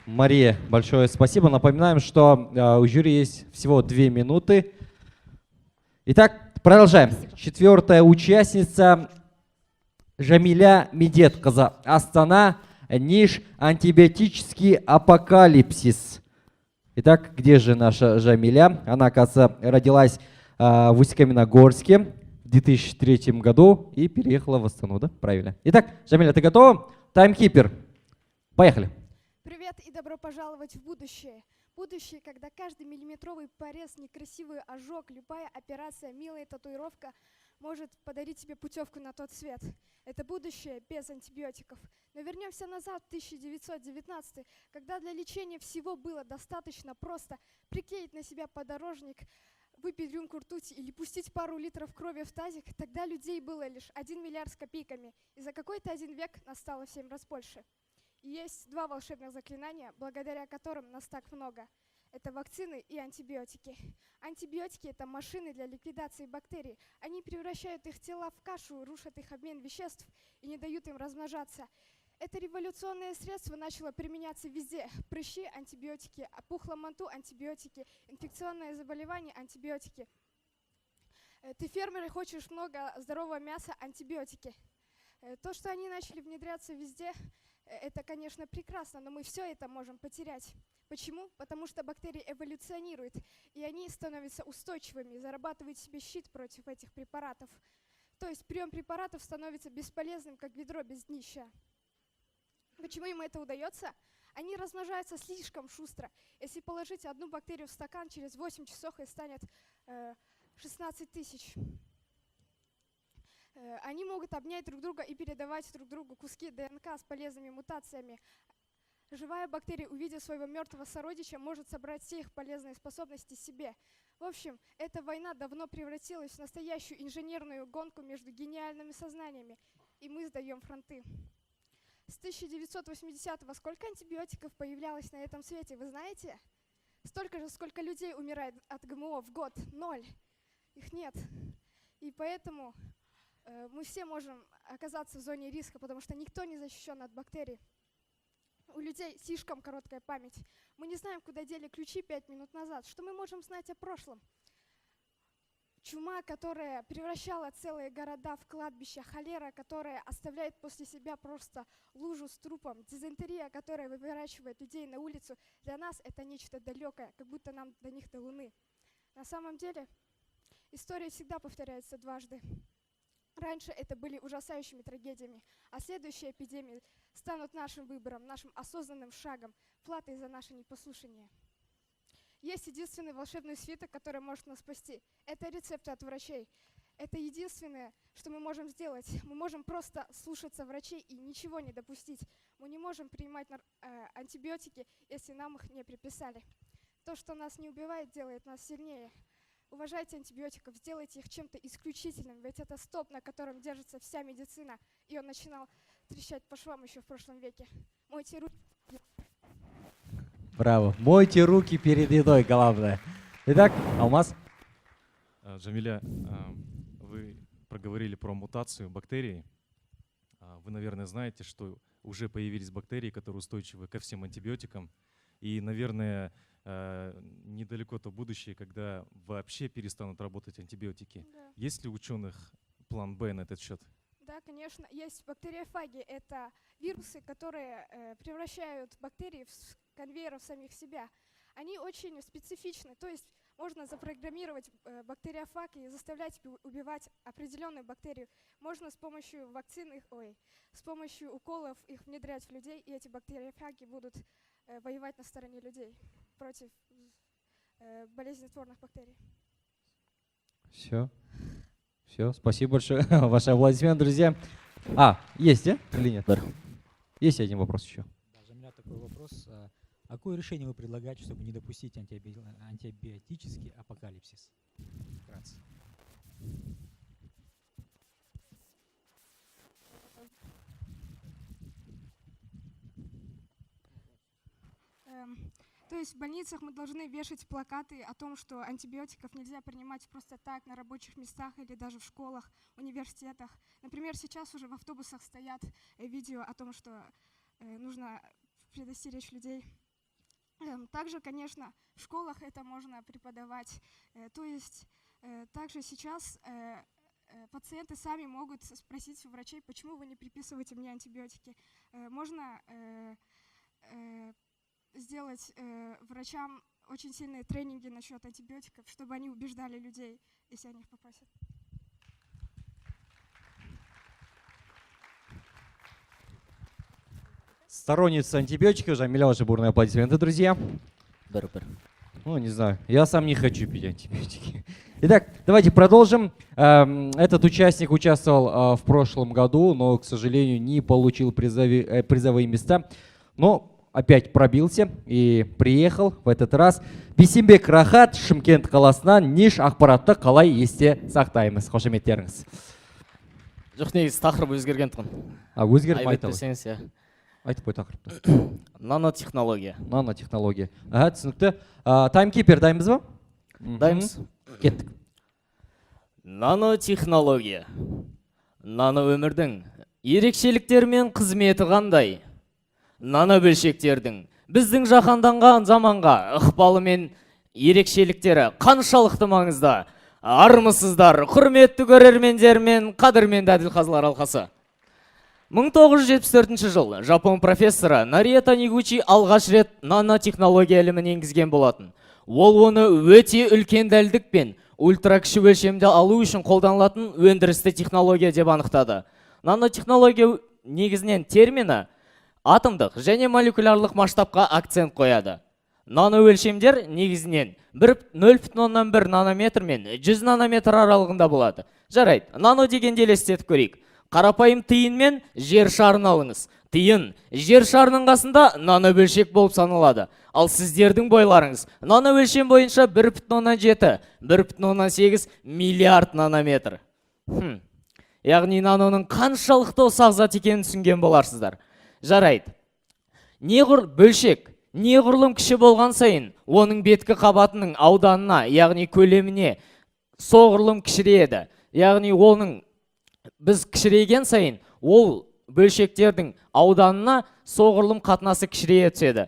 Мария, большое спасибо. Напоминаем, что у жюри есть всего 2 минуты. Итак, продолжаем. 4-я участница Жамиля Медетказа. Астана, Ниш, антибиотический апокалипсис. Итак, где же наша Жамиля? Она, оказывается, родилась в Усть-Каменогорске в 2003 году и переехала в Астану, да? Правильно. Итак, Жамиля, ты готова? Таймкипер. Поехали. Привет и добро пожаловать в будущее. Будущее, когда каждый миллиметровый порез, некрасивый ожог, любая операция, милая татуировка может подарить тебе путевку на тот свет. Это будущее без антибиотиков. Но вернемся назад, в 1919, когда для лечения всего было достаточно просто приклеить на себя подорожник, выпить рюмку ртути или пустить пару литров крови в тазик. Тогда людей было лишь 1 миллиард с копейками, и за какой-то 1 век нас стало в 7 раз больше. И есть 2 волшебных заклинания, благодаря которым нас так много. Это вакцины и антибиотики. Антибиотики – это машины для ликвидации бактерий. Они превращают их тела в кашу, рушат их обмен веществ и не дают им размножаться. Это революционное средство начало применяться везде. Прыщи – антибиотики, опухло манту – антибиотики, инфекционные заболевания – антибиотики. Ты фермер и хочешь много здорового мяса – антибиотики. То, что они начали внедряться везде, это, конечно, прекрасно, но мы все это можем потерять. Почему? Потому что бактерии эволюционируют, и они становятся устойчивыми, зарабатывают себе щит против этих препаратов. То есть прием препаратов становится бесполезным, как ведро без днища. Почему им это удается? Они размножаются слишком шустро. Если положить одну бактерию в стакан, через 8 часов их станет 16 тысяч. Они могут обнять друг друга и передавать друг другу куски ДНК с полезными мутациями. Живая бактерия, увидев своего мертвого сородича, может собрать все их полезные способности себе. В общем, эта война давно превратилась в настоящую инженерную гонку между гениальными сознаниями, и мы сдаем фронты. С 1980-го сколько антибиотиков появлялось на этом свете, вы знаете? Столько же, сколько людей умирает от ГМО в год. 0. Их нет. И поэтому мы все можем оказаться в зоне риска, потому что никто не защищен от бактерий. У людей слишком короткая память. Мы не знаем, куда дели ключи 5 минут назад. Что мы можем знать о прошлом? Чума, которая превращала целые города в кладбища, холера, которая оставляет после себя просто лужу с трупом, дизентерия, которая выворачивает людей на улицу, для нас это нечто далекое, как будто нам до них до Луны. На самом деле, история всегда повторяется дважды. Раньше это были ужасающими трагедиями, а следующие эпидемии станут нашим выбором, нашим осознанным шагом, платой за наше непослушание. Есть единственный волшебный свиток, который может нас спасти. Это рецепты от врачей. Это единственное, что мы можем сделать. Мы можем просто слушаться врачей и ничего не допустить. Мы не можем принимать антибиотики, если нам их не приписали. То, что нас не убивает, делает нас сильнее. Уважайте антибиотиков, сделайте их чем-то исключительным, ведь это столб, на котором держится вся медицина, и он начинал трещать по швам еще в прошлом веке. Мойте руки. Браво. Мойте руки перед едой, главное. Итак, Алмаз. Джамиля, вы проговорили про мутацию бактерий. Вы, наверное, знаете, что уже появились бактерии, которые устойчивы ко всем антибиотикам. И, наверное, недалеко то будущее, когда вообще перестанут работать антибиотики. Да. Есть ли у ученых план Б на этот счет? Да, конечно, есть бактериофаги. Это вирусы, которые превращают бактерии в конвейеров самих себя. Они очень специфичны, то есть можно запрограммировать бактериофаг и заставлять убивать определенную бактерию. Можно с помощью вакцин, с помощью уколов их внедрять в людей, и эти бактериофаги будут воевать на стороне людей против болезнетворных бактерий. Все. Все, спасибо большое. Ваши аплодисменты, друзья. Есть, или нет? Есть один вопрос еще. Даже у меня такой вопрос. Какое решение вы предлагаете, чтобы не допустить антибиотический апокалипсис? Вкратце. То есть в больницах мы должны вешать плакаты о том, что антибиотиков нельзя принимать просто так на рабочих местах или даже в школах, университетах. Например, сейчас уже в автобусах стоят видео о том, что нужно предостеречь людей. Также, конечно, в школах это можно преподавать. То есть также сейчас пациенты сами могут спросить у врачей, почему вы не приписываете мне антибиотики. Можно сделать врачам очень сильные тренинги насчет антибиотиков, чтобы они убеждали людей, если они их попросят. Сторонница антибиотиков, Жамиля, ваши бурные аплодисменты, друзья. Ну, не знаю, я сам не хочу пить антибиотики. Итак, давайте продолжим. Этот участник участвовал в прошлом году, но, к сожалению, не получил призовые места. Но опять пробился и приехал в этот раз. Бейсенбек Рахат, Шымкент қаласынан Ниш ақпаратты қалай есте сақтаймыз. Қошеметтеріңіз. Жоқ, негізі тақырып өзгерген тұғын. Өзгеріп Айбет айтып. десеңіз, иә. Айтып қой тақырыпты. Нанотехнология. Нанотехнология. Түсінікті. Таймкипер дайынбыз ба? Дайынбыз. Кеттік. Нанотехнология. Нано өмірдің ерекшеліктері мен қызметі қандай? Нано бөлшектердің біздің жаһанданған заманға ықпалы мен ерекшеліктері қаншалықты маңызды? Армысыздар, құрметті көрермендер мен қадірменді әділқазылар алқасы. 1974 жыл Жапон профессоры Нария Танигучи алғаш рет нанотехнология ілімін енгізген болатын. Ол оны өте үлкен дәлдікпен ультра кіші өлшемде алу үшін қолданылатын өндірісті технология деп анықтады. Нанотехнология негізінен термині атомдық және молекулярлық масштабқа акцент қояды. Нано өлшемдер негізінен 0,1 нанометр мен 100 нанометр аралығында болады. Жарайды, нано дегенде елестетіп көрейік. Қарапайым тиын мен жер шарын алыңыз. Тиын жер шарының қасында нано бөлшек болып саналады. Ал сіздердің бойларыңыз нано өлшем бойынша 1,7, 1,8 миллиард нанометр. Яғни наноның қаншалықты ұсақ зат екенін түсінген боларсыздар. Жарайды. Бөлшек неғұрлым кіші болған сайын, оның беткі қабатының ауданына, яғни көлеміне соғұрлым кішірейеді. Яғни оның біз кішірейген сайын, ол бөлшектердің ауданына соғұрлым қатынасы кішірейе түседі.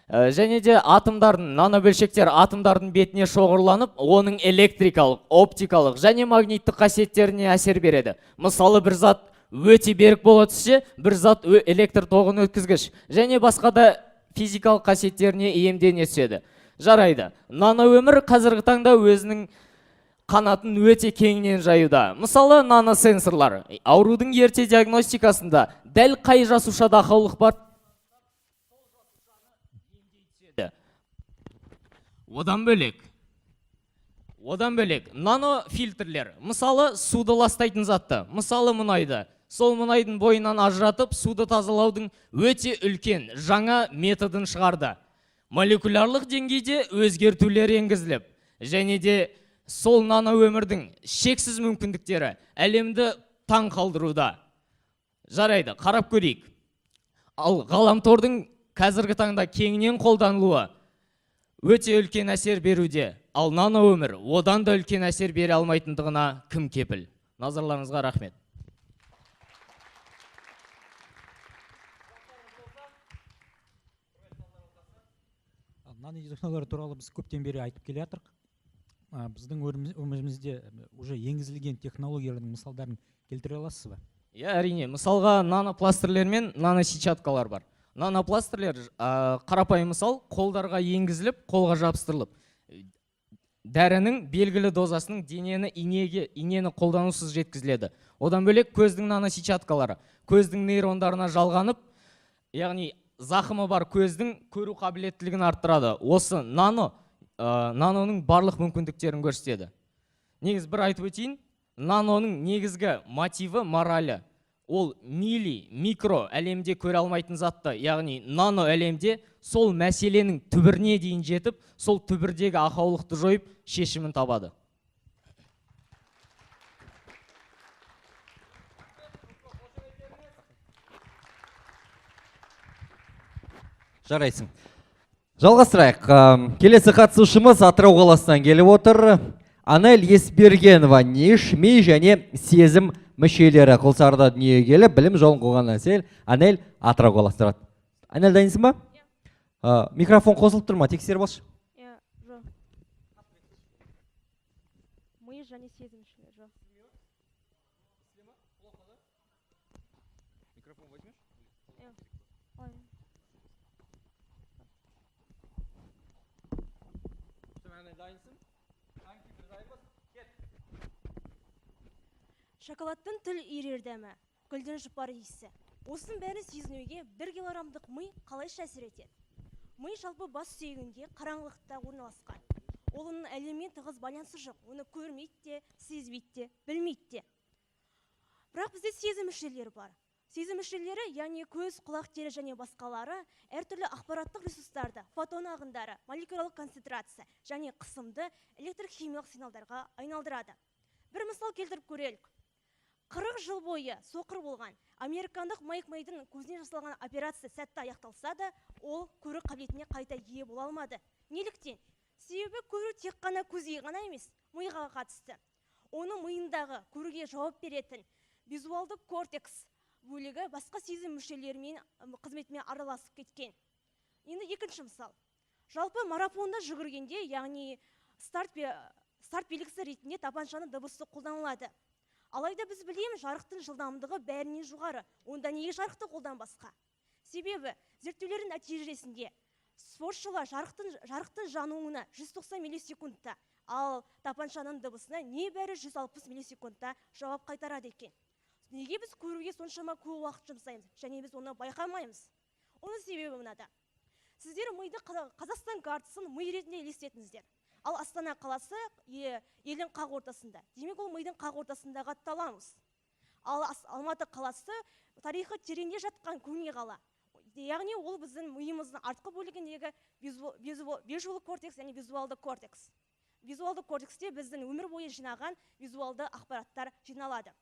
Және де атомдардың, нанобөлшектер атомдардың бетіне шоғырланып, оның электрикалық, оптикалық және магниттік қасиеттеріне әсер береді. Мысалы, бір зат өте берік бола түссе, бір зат электр тоғын өткізгіш және басқа да физикалық қасиеттеріне иемдене түседі. Жарайды. Нано өмір қазіргі таңда өзінің қанатын өте кеңінен жаюда. Мысалы, наносенсорлар аурудың ерте диагностикасында дәл қай жасушада ақаулық бар Одан бөлек нанофильтрлер, мысалы суды ластайтын затты, мысалы мұнайды, сол мұнайдың бойынан ажыратып суды тазалаудың өте үлкен жаңа методын шығарды. Молекулярлық деңгейде өзгертулер енгізіліп, және де сол нано өмірдің шексіз мүмкіндіктері әлемді таң қалдыруда. Жарайды, қарап көрейік. Ал ғаламтордың қазіргі таңда кеңінен қолданылуы өте үлкен әсер беруде. Ал нано өмір одан да үлкен әсер бере алмайтындығына кім кепіл? Назарларыңызға рахмет. нанотехнологиялар туралы біз көптен бері айтып келе жатырмық. Біздің өмірімізде уже енгізілген технологиялардың мысалдарын келтіре аласыз ба? Иә, әрине. Мысалға нанопластырлер мен наносетчаткалар бар. Нанопластырлер қарапайым мысал қолдарға енгізіліп, қолға жабыстырылып, дәрінің белгілі дозасының инені қолданусыз жеткізіледі. Одан бөлек көздің наносетчаткалары көздің нейрондарына жалғанып, яғни зақымы бар көздің көру қабілеттілігін арттырады. Осы наноның барлық мүмкіндіктерін көрсетеді. Негіз бір айтып өтейін, наноның негізгі мотиві моралі. Ол микро әлемде көре алмайтын затты, яғни нано әлемде сол мәселенің түбіріне дейін жетіп, сол түбірдегі ақаулықты жойып, шешімін табады. Жарайсың. Жалғастырайық. Келесі қатысушымыз Атырау қаласынан келіп отыр. Анель Есбергенова ниш, ми және сезім мүшелері Құлсарыда дүниеге келіп, білім жолын қуған Анель Атырау қаласы тұрады. Анель, дайынсың ба? Микрофон қосылып тұр ма? Тексеріп алшы. Жоқ. Ми және сезім мүшелері жоқ. Микрофон возьмешь? Шоколадтың тіл үйрер дәмі, гүлдің жұпар иісі. Осының бәрін сезінуге 1 килограммдық ми қалайша әсер етеді? Ми жалпы бас сүйегінде қараңғылықта орналасқан. Ол оның әлеммен тығыз байланысы жоқ. Оны көрмейді де, сезбейді де, білмейді де. Бірақ бізде сезім мүшелері бар. Сезім мүшелері, яғни көз, құлақ, тері және басқалары әртүрлі ақпараттық ресурстарды, фотон ағындары, молекулалық концентрация және қысымды электрохимиялық сигналдарға айналдырады. Бір мысал келтіріп көрелік. 40 жыл бойы соқыр болған американдық Майк Мейдің көзіне жасалған операция сәтті аяқталса да, ол көру қабілетіне қайта ие бола алмады. Неліктен? Себебі көру тек қана көзге ғана емес, миға қатысты. Оның миындағы көруге жауап беретін визуалды кортекс бөлігі басқа сезім мүшелерімен қызметімен араласып кеткен. Енді екінші мысал. Жалпы марафонда жүгіргенде, яғни старт белгісі ретінде тапаншаның дыбысы қолданылады. Алайда біз білеміз, жарықтың жылдамдығы бәрінен жоғары. Онда неге жарықты қолданбасқа? Себебі зерттеулердің нәтижесінде спортшылар жарықтың жануына 190 миллисекундта, ал тапаншаның дыбысына небәрі 160 миллисекундта жауап қайтарады екен. Неге біз көруге соншама көп уақыт жұмсаймыз, және біз оны байқамаймыз? Оның себебі мынада. Сіздер миды Қазақстан картасын ми ретінде елестетіңіздер. Ал Астана қаласы елдің қақ ортасында. Демек ол мидың қақ ортасындағы таламус. Ал Алматы қаласы тарихы тереңде жатқан көне қала. Яғни ол біздің миымыздың артқы бөлігіндегі визуалды кортекс, яғни визуалды кортекс. Визуалды кортексте біздің өмір бойы жинаған визуалды ақпараттар жиналады.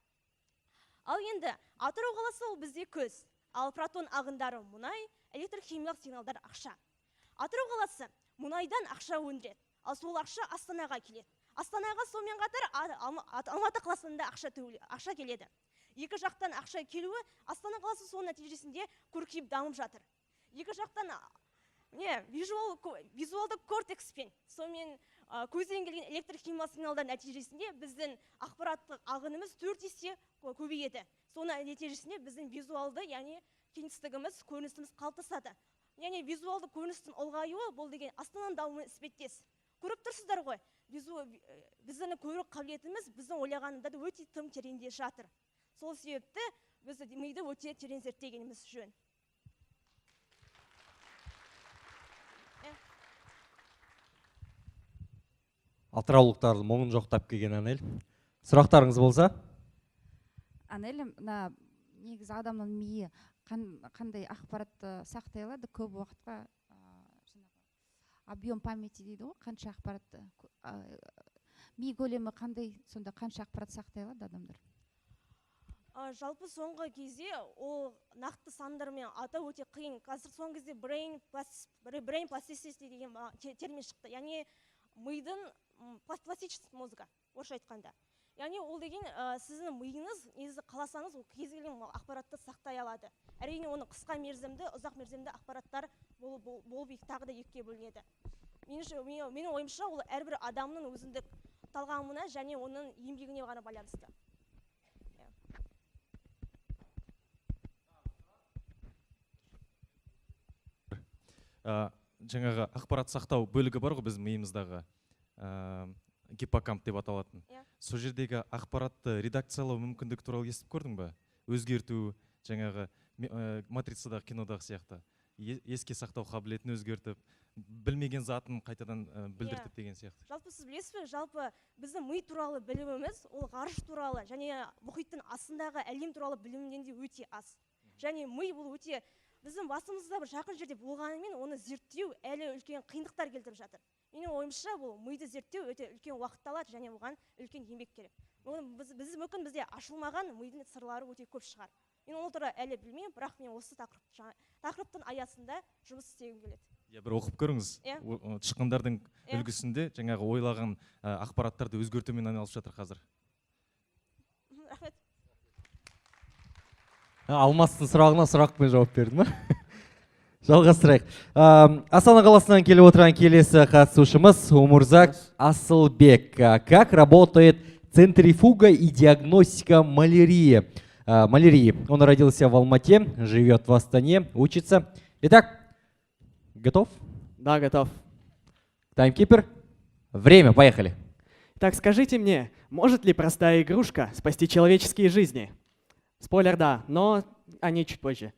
Ал енді Атырау қаласы ол бізде көз. Ал протон ағындары мұнай, электрохимиялық сигналдар ақша. Атырау қаласы мұнайдан ақша өндіреді. Ал сол ақша Астанаға келеді. Астанаға сонымен қатар Алматы қаласында ақша келеді. Екі жақтан ақша келуі Астана қаласы соның нәтижесінде көркейіп дамып жатыр. Екі жақтан визуалды кортекспен, сонымен көзден келген электрохимиялық сигналдар нәтижесінде біздің ақпараттық ағынымыз 4 есе көбейеді. Соның нәтижесінде біздің визуалды, яғни кеңістігіміз, көрінісіміз қалыптасады. Яғни визуалды көріністің ұлғаюы бұл деген Астананың дамуымен іспеттес. Көріп тұрсыздар ғой, біздің көру қабілетіміз біздің ойлағанында да өте тым тереңде жатыр. Сол себепті біз миды өте терең зерттегеніміз жөн. Атыраулықтардың мұңын жоқтап келген Анель. Сұрақтарыңыз болса? Анель, негізі адамның миы қандай ақпаратты сақтай алады көп уақытқа, объем памяти дейді ғой, қанша ақпаратты, ми көлемі қандай, сонда қанша ақпарат сақтай алады адамдар? Жалпы соңғы кезде ол нақты сандармен атау өте қиын. Қазір соңғы кезде brain plasticity деген термин шықты. Яғни мидың пластичность мозга, орысша айтқанда. Яғни ол деген сіздің миыңыз, негізі қаласаңыз, ол кез келген ақпаратты сақтай алады. Әрине оның қысқа мерзімді, ұзақ мерзімді ақпараттар болып тағы да екіге бөлінеді. менің ойымша ол әрбір адамның өзіндік талғамына және оның еңбегіне ғана байланысты. Жаңағы ақпарат сақтау бөлігі бар ғой біздің миымыздағы, гиппокамп деп аталатын. Сол жердегі ақпаратты редакциялау мүмкіндік туралы естіп көрдің бе? Өзгерту, жаңағы матрицадағы, кинодағы сияқты. Еске сақтау қабілетін өзгертіп, білмеген затын қайтадан білдіртіп деген сияқты. Жалпы сіз білесіз бе, жалпы біздің ми туралы біліміміз, ол ғарыш туралы және мұхиттың астындағы әлем туралы білімнен де өте аз. Және ми бұл өте біздің басымызда бір жақын жерде болғанымен оны зерттеу әлі үлкен қиындықтар келтіріп жатыр. Менің ойымша бұл миды зерттеу өте үлкен уақыт алады және оған үлкен еңбек керек. Біз мүмкін бізде ашылмаған мидың сырлары өте көп шығар. Мен ол туралы әлі білмеймін, бірақ мен осы тақырыптың аясында жұмыс істегім келеді. Бір оқып көріңіз, тышқандардың үлгісінде жаңағы ойлаған ақпараттарды өзгертумен айналысып жатыр қазір. Рахмет. Алмастың сұрағына сұрақпен жауап бердім. Жалғастырайық. Астана қаласынан келіп отырған келесі қатысушымыз Умурзак Асылбек. Как работает центрифуга и диагностика малярии? Он родился в Алмате, живет в Астане, учится. Итак, готов? Да, готов. Таймкипер. Время, поехали. Так, скажите мне, может ли простая игрушка спасти человеческие жизни? Спойлер, да, но о ней чуть позже.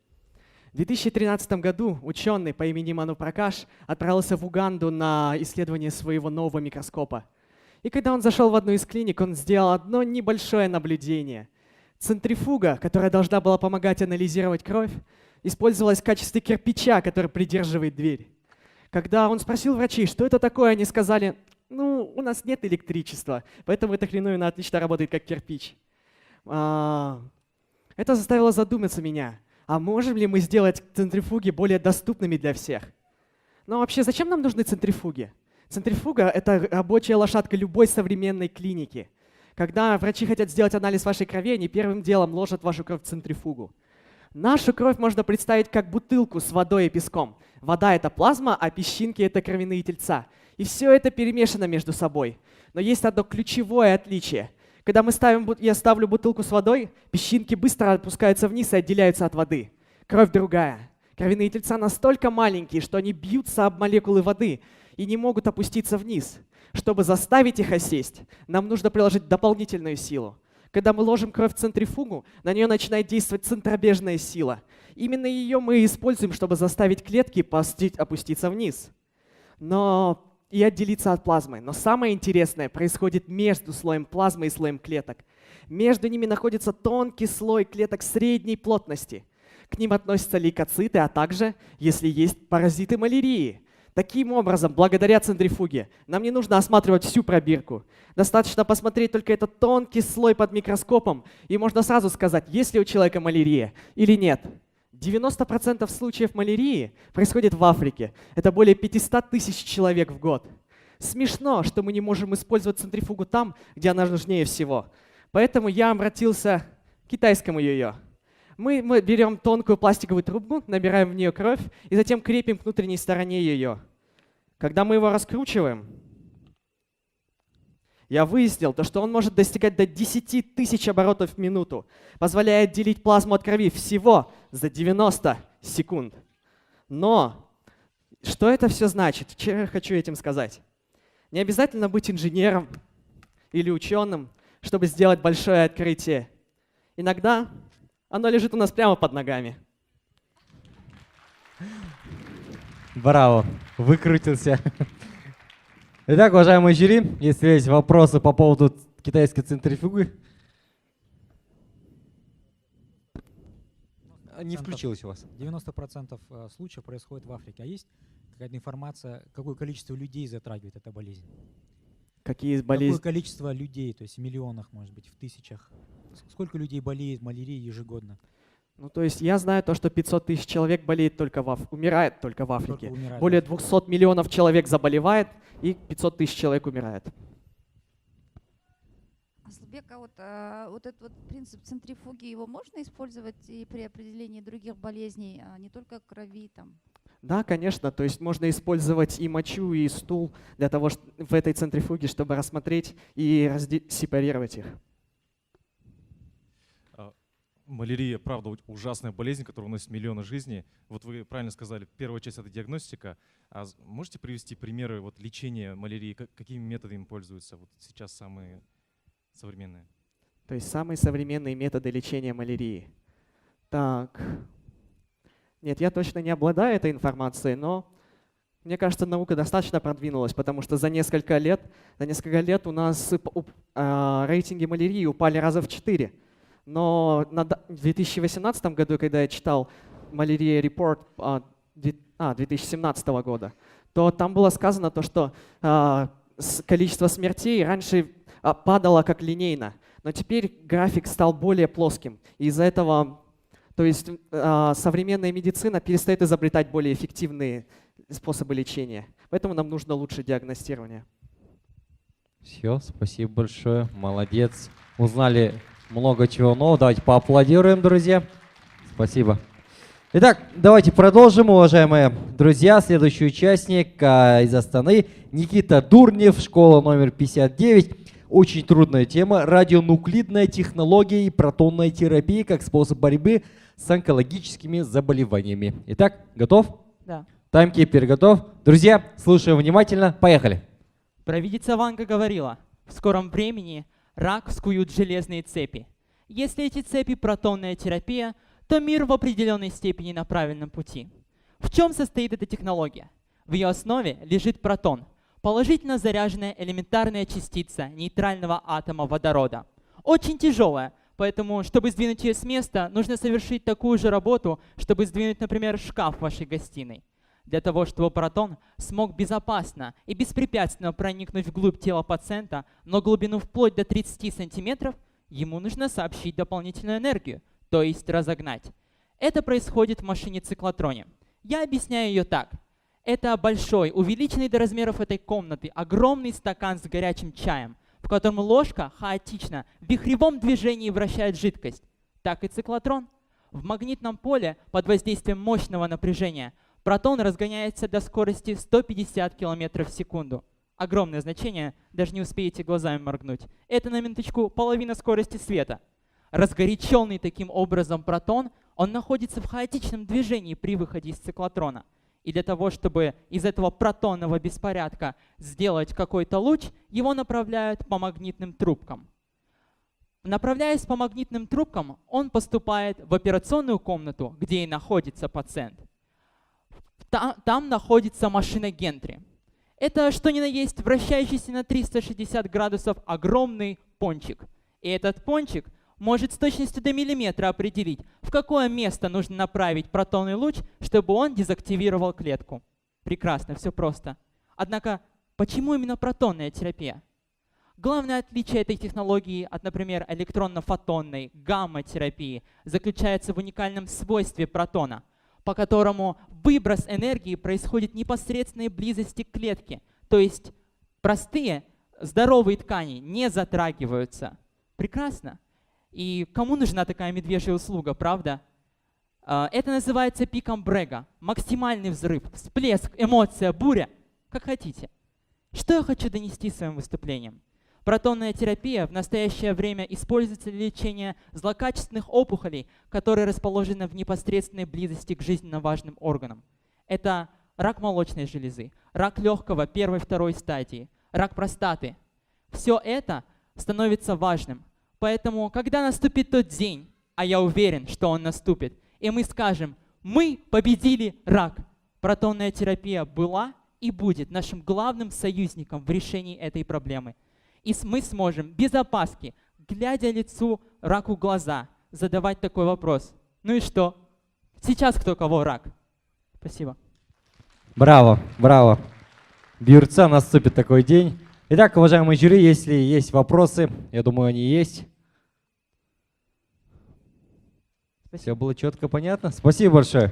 В 2013 году ученый по имени Ману Пракаш отправился в Уганду на исследование своего нового микроскопа. И когда он зашел в одну из клиник, он сделал одно небольшое наблюдение. Центрифуга, которая должна была помогать анализировать кровь, использовалась в качестве кирпича, который придерживает дверь. Когда он спросил врачей, что это такое, они сказали: ну, у нас нет электричества, поэтому эта хреновина отлично работает как кирпич. Это заставило задуматься меня. А можем ли мы сделать центрифуги более доступными для всех? Но вообще, зачем нам нужны центрифуги? Центрифуга — это рабочая лошадка любой современной клиники. Когда врачи хотят сделать анализ вашей крови, они первым делом ложат вашу кровь в центрифугу. Нашу кровь можно представить как бутылку с водой и песком. Вода — это плазма, а песчинки — это кровяные тельца. И все это перемешано между собой. Но есть одно ключевое отличие. Когда я ставлю бутылку с водой, песчинки быстро опускаются вниз и отделяются от воды. Кровь другая. Кровяные тельца настолько маленькие, что они бьются об молекулы воды и не могут опуститься вниз. Чтобы заставить их осесть, нам нужно приложить дополнительную силу. Когда мы ложим кровь в центрифугу, на нее начинает действовать центробежная сила. Именно ее мы используем, чтобы заставить клетки опуститься вниз и отделиться от плазмы. Но самое интересное происходит между слоем плазмы и слоем клеток. Между ними находится тонкий слой клеток средней плотности. К ним относятся лейкоциты, а также, если есть паразиты малярии. Таким образом, благодаря центрифуге, нам не нужно осматривать всю пробирку. Достаточно посмотреть только этот тонкий слой под микроскопом, и можно сразу сказать, есть ли у человека малярия или нет. 90% случаев малярии происходит в Африке. Это более 500 тысяч человек в год. Смешно, что мы не можем использовать центрифугу там, где она нужнее всего. Поэтому я обратился к китайскому йо-йо. Мы берем тонкую пластиковую трубку, набираем в нее кровь и затем крепим к внутренней стороне йо-йо. Когда мы его раскручиваем, я выяснил, что он может достигать до 10 тысяч оборотов в минуту, позволяя отделить плазму от крови всего за 90 секунд. Но что это все значит? Что я хочу этим сказать? Не обязательно быть инженером или ученым, чтобы сделать большое открытие. Иногда оно лежит у нас прямо под ногами. Браво, выкрутился. Итак, уважаемые жюри, если есть вопросы по поводу китайской центрифуги. Не включилось у вас. 90% случаев происходит в Африке. А есть какая-то информация, какое количество людей затрагивает эта болезнь? Какие болезни? Какое количество людей, то есть в миллионах, может быть, в тысячах? Сколько людей болеет малярией ежегодно? Ну, то есть я знаю то, что 500 тысяч человек умирает только в Африке. Более 200 миллионов человек заболевает, и 500 тысяч человек умирает. Асылбек, а вот этот вот принцип центрифуги, его можно использовать и при определении других болезней, а не только крови там? Да, конечно, то есть можно использовать и мочу, и стул для того, в этой центрифуге, чтобы рассмотреть и сепарировать их. Малярия, правда, ужасная болезнь, которая уносит миллионы жизней. Вот вы правильно сказали, первая часть — это диагностика. А можете привести примеры вот, лечения малярии? Какими методами пользуются вот сейчас самые современные? То есть самые современные методы лечения малярии. Так. Нет, я точно не обладаю этой информацией, но мне кажется, наука достаточно продвинулась, потому что за несколько лет у нас рейтинги малярии упали раза в 4. Но в 2018 году, когда я читал «Малярия Report» 2017 года, то там было сказано то, что количество смертей раньше падало как линейно, но теперь график стал более плоским. И из-за этого, то есть современная медицина перестает изобретать более эффективные способы лечения. Поэтому нам нужно лучше диагностирование. Все, спасибо большое, молодец. Узнали много чего нового. Давайте поаплодируем, друзья. Спасибо. Итак, давайте продолжим, уважаемые друзья. Следующий участник из Астаны Никита Дурнев, школа номер 59. Очень трудная тема. Радионуклидная технология и протонная терапия как способ борьбы с онкологическими заболеваниями. Итак, готов? Да. Таймкипер готов? Друзья, слушаем внимательно. Поехали. Провидица Ванга говорила, в скором времени рак скуют железные цепи. Если эти цепи протонная терапия, то мир в определенной степени на правильном пути. В чем состоит эта технология? В ее основе лежит протон, положительно заряженная элементарная частица нейтрального атома водорода. Очень тяжелая, поэтому, чтобы сдвинуть ее с места, нужно совершить такую же работу, чтобы сдвинуть, например, шкаф в вашей гостиной. Для того, чтобы протон смог безопасно и беспрепятственно проникнуть вглубь тела пациента, но глубину вплоть до 30 сантиметров, ему нужно сообщить дополнительную энергию, то есть разогнать. Это происходит в машине-циклотроне. Я объясняю ее так. Это большой, увеличенный до размеров этой комнаты, огромный стакан с горячим чаем, в котором ложка хаотично в вихревом движении вращает жидкость. Так и циклотрон. В магнитном поле под воздействием мощного напряжения протон разгоняется до скорости 150 км в секунду. Огромное значение, даже не успеете глазами моргнуть. Это на минуточку половина скорости света. Разгоряченный таким образом протон, он находится в хаотичном движении при выходе из циклотрона. И для того, чтобы из этого протонного беспорядка сделать какой-то луч, его направляют по магнитным трубкам. Направляясь по магнитным трубкам, он поступает в операционную комнату, где и находится пациент. Там находится машина Гентри. Это что ни на есть вращающийся на 360 градусов огромный пончик. И этот пончик может с точностью до миллиметра определить, в какое место нужно направить протонный луч, чтобы он дезактивировал клетку. Прекрасно, все просто. Однако, почему именно протонная терапия? Главное отличие этой технологии от, например, электронно-фотонной гамма-терапии заключается в уникальном свойстве протона, по которому выброс энергии происходит в непосредственной близости к клетке, то есть простые здоровые ткани не затрагиваются. Прекрасно. И кому нужна такая медвежья услуга, правда? Это называется пиком Брега. Максимальный взрыв, всплеск, эмоция, буря, как хотите. Что я хочу донести своим выступлением? Протонная терапия в настоящее время используется для лечения злокачественных опухолей, которые расположены в непосредственной близости к жизненно важным органам. Это рак молочной железы, рак легкого первой и второй стадии, рак простаты. Все это становится важным. Поэтому, когда наступит тот день, а я уверен, что он наступит, и мы скажем, мы победили рак, протонная терапия была и будет нашим главным союзником в решении этой проблемы. И мы сможем без опаски, глядя лицу раку в глаза, задавать такой вопрос. Ну и что? Сейчас кто кого рак? Спасибо. Браво, браво. Бирца, наступит такой день. Итак, уважаемые жюри, если есть вопросы, я думаю, они есть. Все было четко, понятно? Спасибо большое.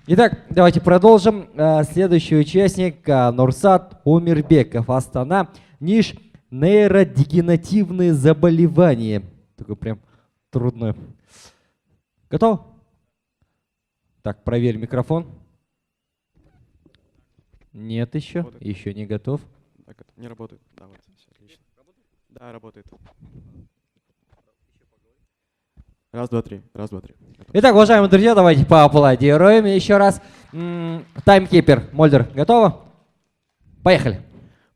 Итак, давайте продолжим. Следующий участник Нурсат Умирбеков, Астана, ниш нейродегенеративные заболевания. Такой прям трудное. Готов? Так, проверь микрофон. Нет еще, Работает. еще не готов. Так, это не работает. Да, вот, все отлично. Да, работает. Раз, два, три. Раз, два, три. Готов. Итак, уважаемые друзья, давайте поаплодируем еще раз. Таймкипер, Мольдер, готово? Поехали.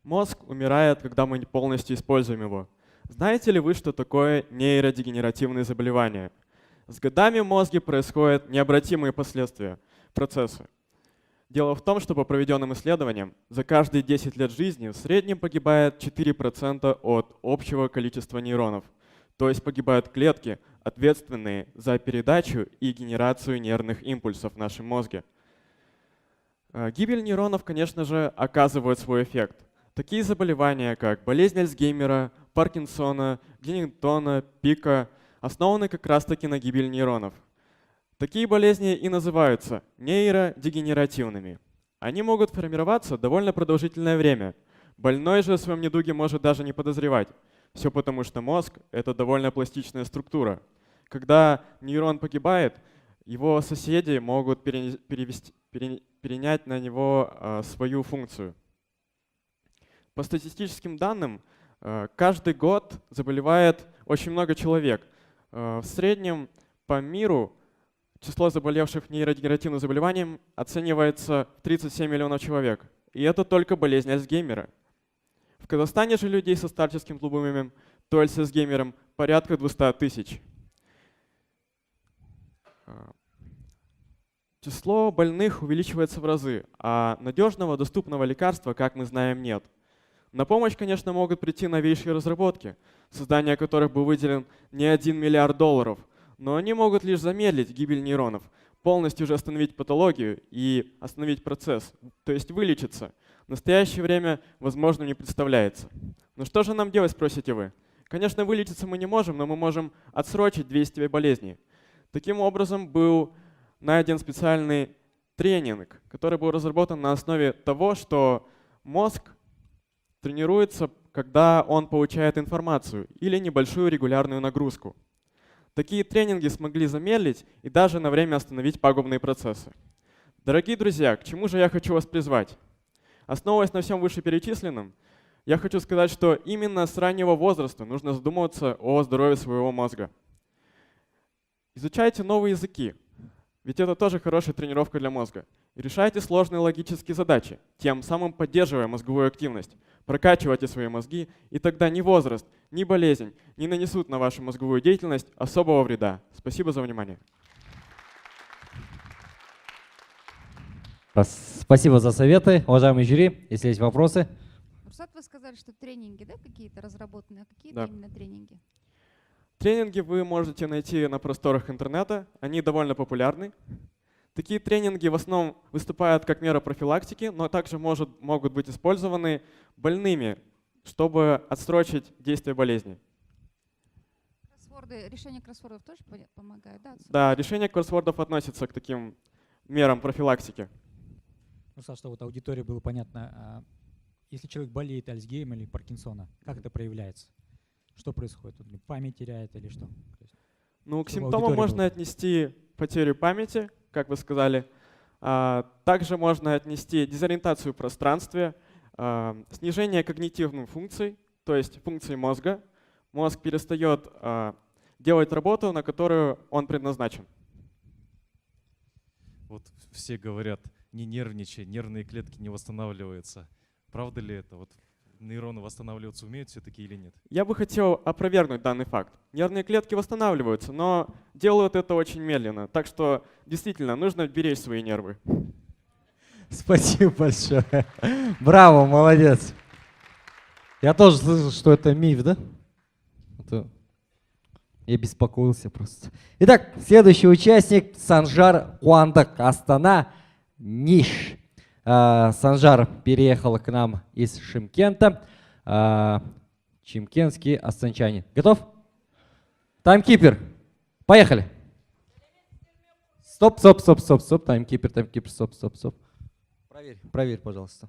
Мозг умирает, когда мы не полностью используем его. Знаете ли вы, что такое нейродегенеративные заболевания? С годами в мозге происходят необратимые последствия, процессы. Дело в том, что по проведенным исследованиям за каждые 10 лет жизни в среднем погибает 4% от общего количества нейронов. То есть погибают клетки, ответственные за передачу и генерацию нервных импульсов в нашем мозге. Гибель нейронов, конечно же, оказывает свой эффект. Такие заболевания, как болезнь Альцгеймера, Паркинсона, Геннингтона, Пика, основаны как раз-таки на гибели нейронов. Такие болезни и называются нейродегенеративными. Они могут формироваться довольно продолжительное время. Больной же о своем недуге может даже не подозревать. Все потому, что мозг — это довольно пластичная структура. Когда нейрон погибает, его соседи могут перенять на него свою функцию. По статистическим данным, каждый год заболевает очень много человек. В среднем по миру число заболевших нейродегенеративным заболеванием оценивается в 37 миллионов человек. И это только болезнь Альцгеймера. В Казахстане же людей со старческим глубоким, то есть с Альцгеймером, порядка 200 тысяч. Число больных увеличивается в разы, а надежного доступного лекарства, как мы знаем, нет. На помощь, конечно, могут прийти новейшие разработки, создание которых был выделен не $1 миллиард, но они могут лишь замедлить гибель нейронов, полностью же остановить патологию и остановить процесс, то есть вылечиться. В настоящее время возможно не представляется. Но что же нам делать, спросите вы? Конечно, вылечиться мы не можем, но мы можем отсрочить действие болезни. Таким образом, был найден специальный тренинг, который был разработан на основе того, что мозг тренируется, когда он получает информацию или небольшую регулярную нагрузку. Такие тренинги смогли замедлить и даже на время остановить пагубные процессы. Дорогие друзья, к чему же я хочу вас призвать? Основываясь на всем вышеперечисленном, я хочу сказать, что именно с раннего возраста нужно задумываться о здоровье своего мозга. Изучайте новые языки, ведь это тоже хорошая тренировка для мозга. И решайте сложные логические задачи, тем самым поддерживая мозговую активность. Прокачивайте свои мозги, и тогда ни возраст, ни болезнь не нанесут на вашу мозговую деятельность особого вреда. Спасибо за внимание. Спасибо за советы. Уважаемый жюри, если есть вопросы. Русат, вы сказали, что тренинги, да, какие-то разработаны, а какие Да. именно тренинги? Тренинги вы можете найти на просторах интернета, они довольно популярны. Такие тренинги в основном выступают как мера профилактики, но также могут быть использованы больными, чтобы отсрочить действие болезни. Решение кроссвордов тоже помогает, да? Да, решение кроссвордов относится к таким мерам профилактики. Ну, Саш, что вот аудитории было понятно, если человек болеет Альцгеймера или Паркинсона, как это проявляется? Что происходит? Он память теряет или что? Ну, к Чтобы симптомам аудитория можно была. отнести потерю памяти, как вы сказали. Также можно отнести дезориентацию в пространстве, снижение когнитивных функций, то есть функций мозга. Мозг перестает делать работу, на которую он предназначен. Вот все говорят, не нервничай, нервные клетки не восстанавливаются. Правда ли это? Вот нейроны восстанавливаться умеют все-таки или нет? Я бы хотел опровергнуть данный факт. Нервные клетки восстанавливаются, но делают это очень медленно. Так что действительно нужно беречь свои нервы. Спасибо большое. Браво, молодец. Я тоже слышал, что это миф, да? Я беспокоился просто. Итак, следующий участник Санжар Куандык, Астана, Ниш. Санжар переехал к нам из Шымкента. Чимкентский астанчанин. Готов? Таймкипер. Поехали. Стоп. Таймкипер, стоп. Проверь, пожалуйста.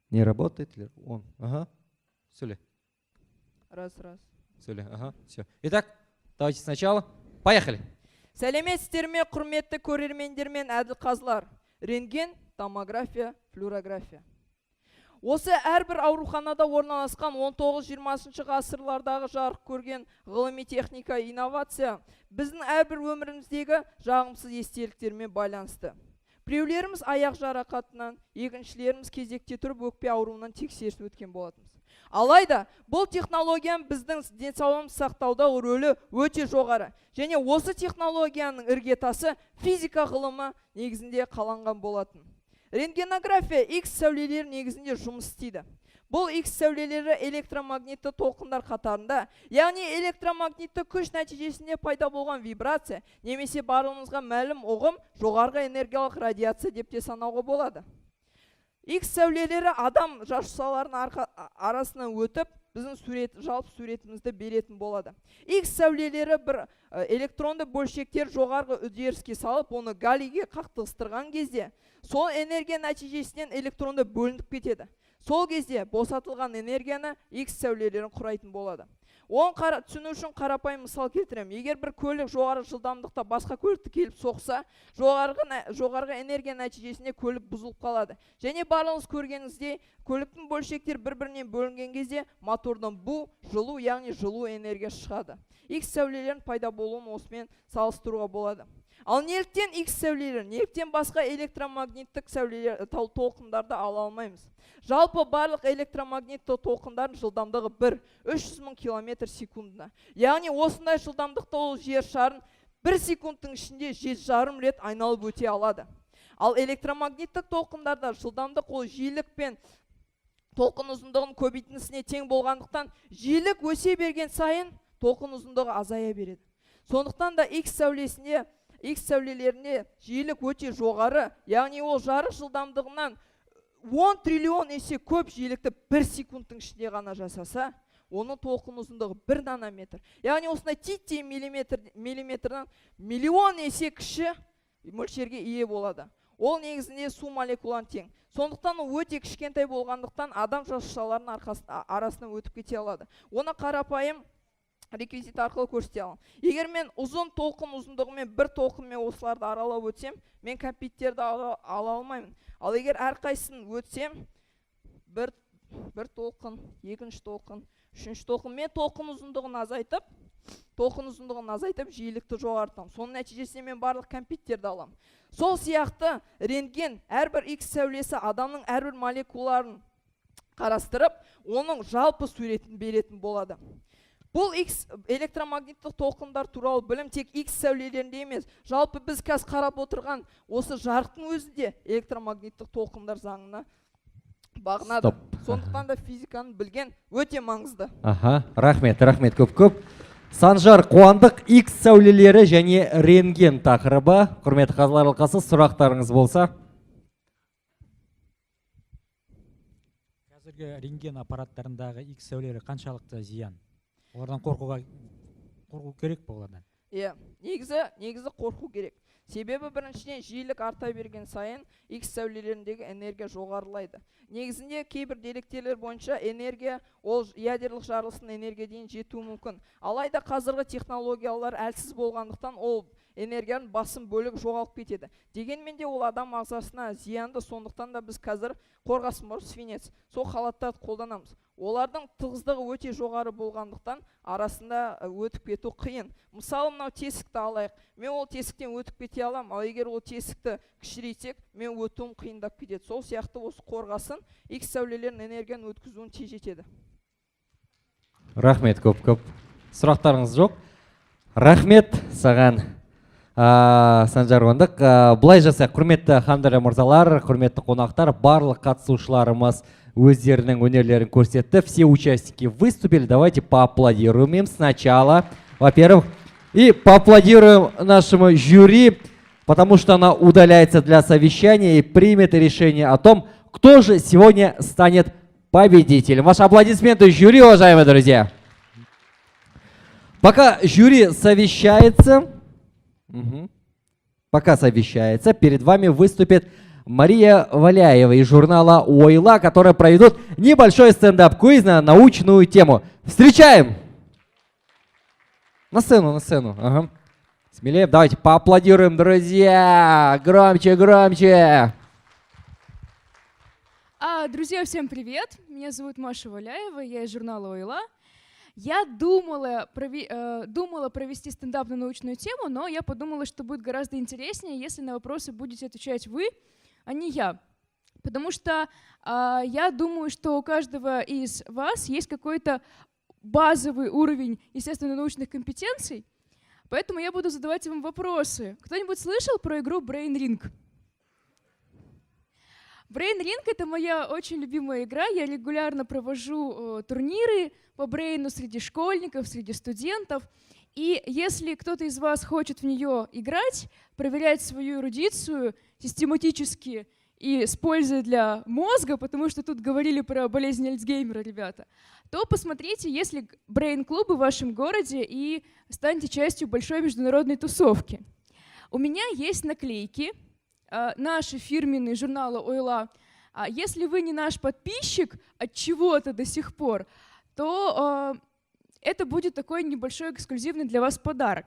Не работает ли он? Ага. Все ли? Раз. Все ли? Ага, все. Итак, давайте сначала. Поехали. Сәлеметсіздер ме, құрметті көрермендер мен әділ қазылар. Рентген томография, флюорография. Осы әрбір ауруханада орналасқан 19-20 ғасырлардағы жарық көрген ғылыми техника, инновация біздің әрбір өміріміздегі жағымсыз естеліктермен байланысты. Біреулеріміз аяқ жарақатынан, екіншілеріміз кезекте тұрып өкпе ауруынан тексеріс өткен болатынбыз. Алайда, бұл технологияның біздің денсаулығымызды сақтауда рөлі өте жоғары. Және осы технологияның іргетасы физика ғылымы негізінде қаланған болатын. Рентгенография X сәулелері негізінде жұмыс істейді. Бұл X сәулелері электромагнитті толқындар қатарында, яғни электромагнитті күш нәтижесінде пайда болған вибрация, немесе барлығымызға мәлім ұғым жоғарғы энергиялық радиация деп те санауға болады. X сәулелері адам жасушаларының арасынан өтіп, біздің жалпы суретімізді беретін болады. X сәулелері бір электронды бөлшектер жоғарғы үдеріске салып, оны галлийге қақтығыстырған кезде, сол энергия нәтижесінен электронды бөлініп кетеді. Сол кезде босатылған энергияны X сәулелерін құрайтын болады. Оны түсіну үшін қарапайым мысал келтіремін. Егер бір көлік жоғары жылдамдықта басқа көлікті келіп соқса, жоғарғы энергия нәтижесінде көлік бұзылып қалады. Және барлығыңыз көргеніңіздей, көліктің бөлшектері бір-бірінен бөлінген кезде мотордан бу, жылу, яғни жылу энергия шығады. X сәулелерінің пайда болуын осымен салыстыруға болады. Ал неліктен X сәулелер, неліктен басқа электромагниттік толқындарды ала алмаймыз? Жалпы барлық электромагнитті толқындардың жылдамдығы 300 мың км секундына. Яғни осындай жылдамдықта ол жер шарын 1 секундтың ішінде 7,5 рет айналып өте алады. Ал электромагниттік толқындарда жылдамдық ол жиілік пен толқын ұзындығын көбейтіндісіне тең болғандықтан, жиілік өсе берген сайын толқын ұзындығы азая береді. Сондықтан да X сәулелерінде жиілік өте жоғары, яғни ол жарық жылдамдығынан 10 триллион есе көп жиілікті 1 секундтың ішінде ғана жасаса, оның толқын ұзындығы 1 нанометр. Яғни осындай титтей миллиметрден миллион есе кіші мөлшерге ие болады. Ол негізінде су молекуланың тең. Сондықтан ол өте кішкентай болғандықтан адам жасушаларының арасынан өтіп кете алады. Оны қарапайым реквизит арқылы көрсете аламын. Егер мен ұзын толқын ұзындығымен бір толқынмен осыларды аралап өтсем, мен компьютерді ала алмаймын. Ал егер әрқайсысын өтсем, бір толқын, екінші толқын, үшінші толқын, мен толқын ұзындығын азайтып, жиілікті жоғартамын. Соның нәтижесінде мен барлық компьютерді аламын. Сол сияқты рентген әрбір X сәулесі адамның әрбір молекулаларын қарастырып, оның жалпы суретін беретін болады. Бұл электромагниттік толқындар туралы білім тек X сәулелерінде емес, жалпы біз қазір қарап отырған осы жарықтың өзі де электромагниттік толқындар заңына бағынады. Сондықтан да физиканы білген өте маңызды. Рахмет көп. Санжар Қуандық, X сәулелері және рентген тақырыбы. Құрметті қазылар алқасы, сұрақтарыңыз болса. Қазіргі рентген аппараттарындағы X сәулелері қаншалықты зиян? Олардан қорқу керек пе олардан? Негізі қорқу керек. Себебі біріншіден жиілік арта берген сайын X сәулелеріндегі энергия жоғарылайды. Негізінде кейбір деректерлер бойынша энергия ол ядерлік жарылыстың энергия дейін жетуі мүмкін. Алайда қазіргі технологиялар әлсіз болғандықтан ол энергияның басым бөлігі жоғалып кетеді. Дегенмен де ол адам ағзасына зиянды, сондықтан да біз қазір қорғасын бар свинец, сол халаттарды қолданамыз. Олардың тығыздығы өте жоғары болғандықтан арасында өтіп кету қиын. Мысалы, мынау тесікті алайық. Мен ол тесіктен өтіп кете алам, ал егер ол тесікті кішірейтсек, мен өтуім қиындап кетеді. Сол сияқты осы қорғасын X сәулелерінің энергияны өткізуін тежетеді. Рахмет көп. Сұрақтарыңыз жоқ? Рахмет саған. Санжар Қуандық, бұлай жасайық, құрметті ханымдар мырзалар, құрметті қонақтар, барлық қатысушыларымыз өздерінің өнерлерін көрсетті. Все участники выступили. Давайте поаплодируем им сначала, во-первых, и поаплодируем нашему жюри, потому что она удаляется для совещания и примет решение о том, кто же сегодня станет победителем. Ваши аплодисменты жюри, уважаемые друзья. Пока жюри совещается, перед вами выступит Мария Валяева из журнала «Ойла», которые проведут небольшой стендап-квиз на научную тему. Встречаем! На сцену. Смелее, давайте поаплодируем, друзья! Громче! Друзья, всем привет! Меня зовут Маша Валяева, я из журнала «ОИЛА». Я думала провести стендап на научную тему, но я подумала, что будет гораздо интереснее, если на вопросы будете отвечать вы, а не я. Потому что я думаю, что у каждого из вас есть какой-то базовый уровень естественно-научных компетенций, поэтому я буду задавать вам вопросы. Кто-нибудь слышал про игру Brain Ring? Brain Ring — это моя очень любимая игра. Я регулярно провожу турниры по брейну среди школьников, среди студентов. И если кто-то из вас хочет в нее играть, проверять свою эрудицию систематически и с пользой для мозга, потому что тут говорили про болезнь Альцгеймера, ребята, то посмотрите, есть ли брейн-клубы в вашем городе, и станьте частью большой международной тусовки. У меня есть наклейки, наши фирменные журнала «ОИЛА». Если вы не наш подписчик от чего-то до сих пор, то это будет такой небольшой эксклюзивный для вас подарок.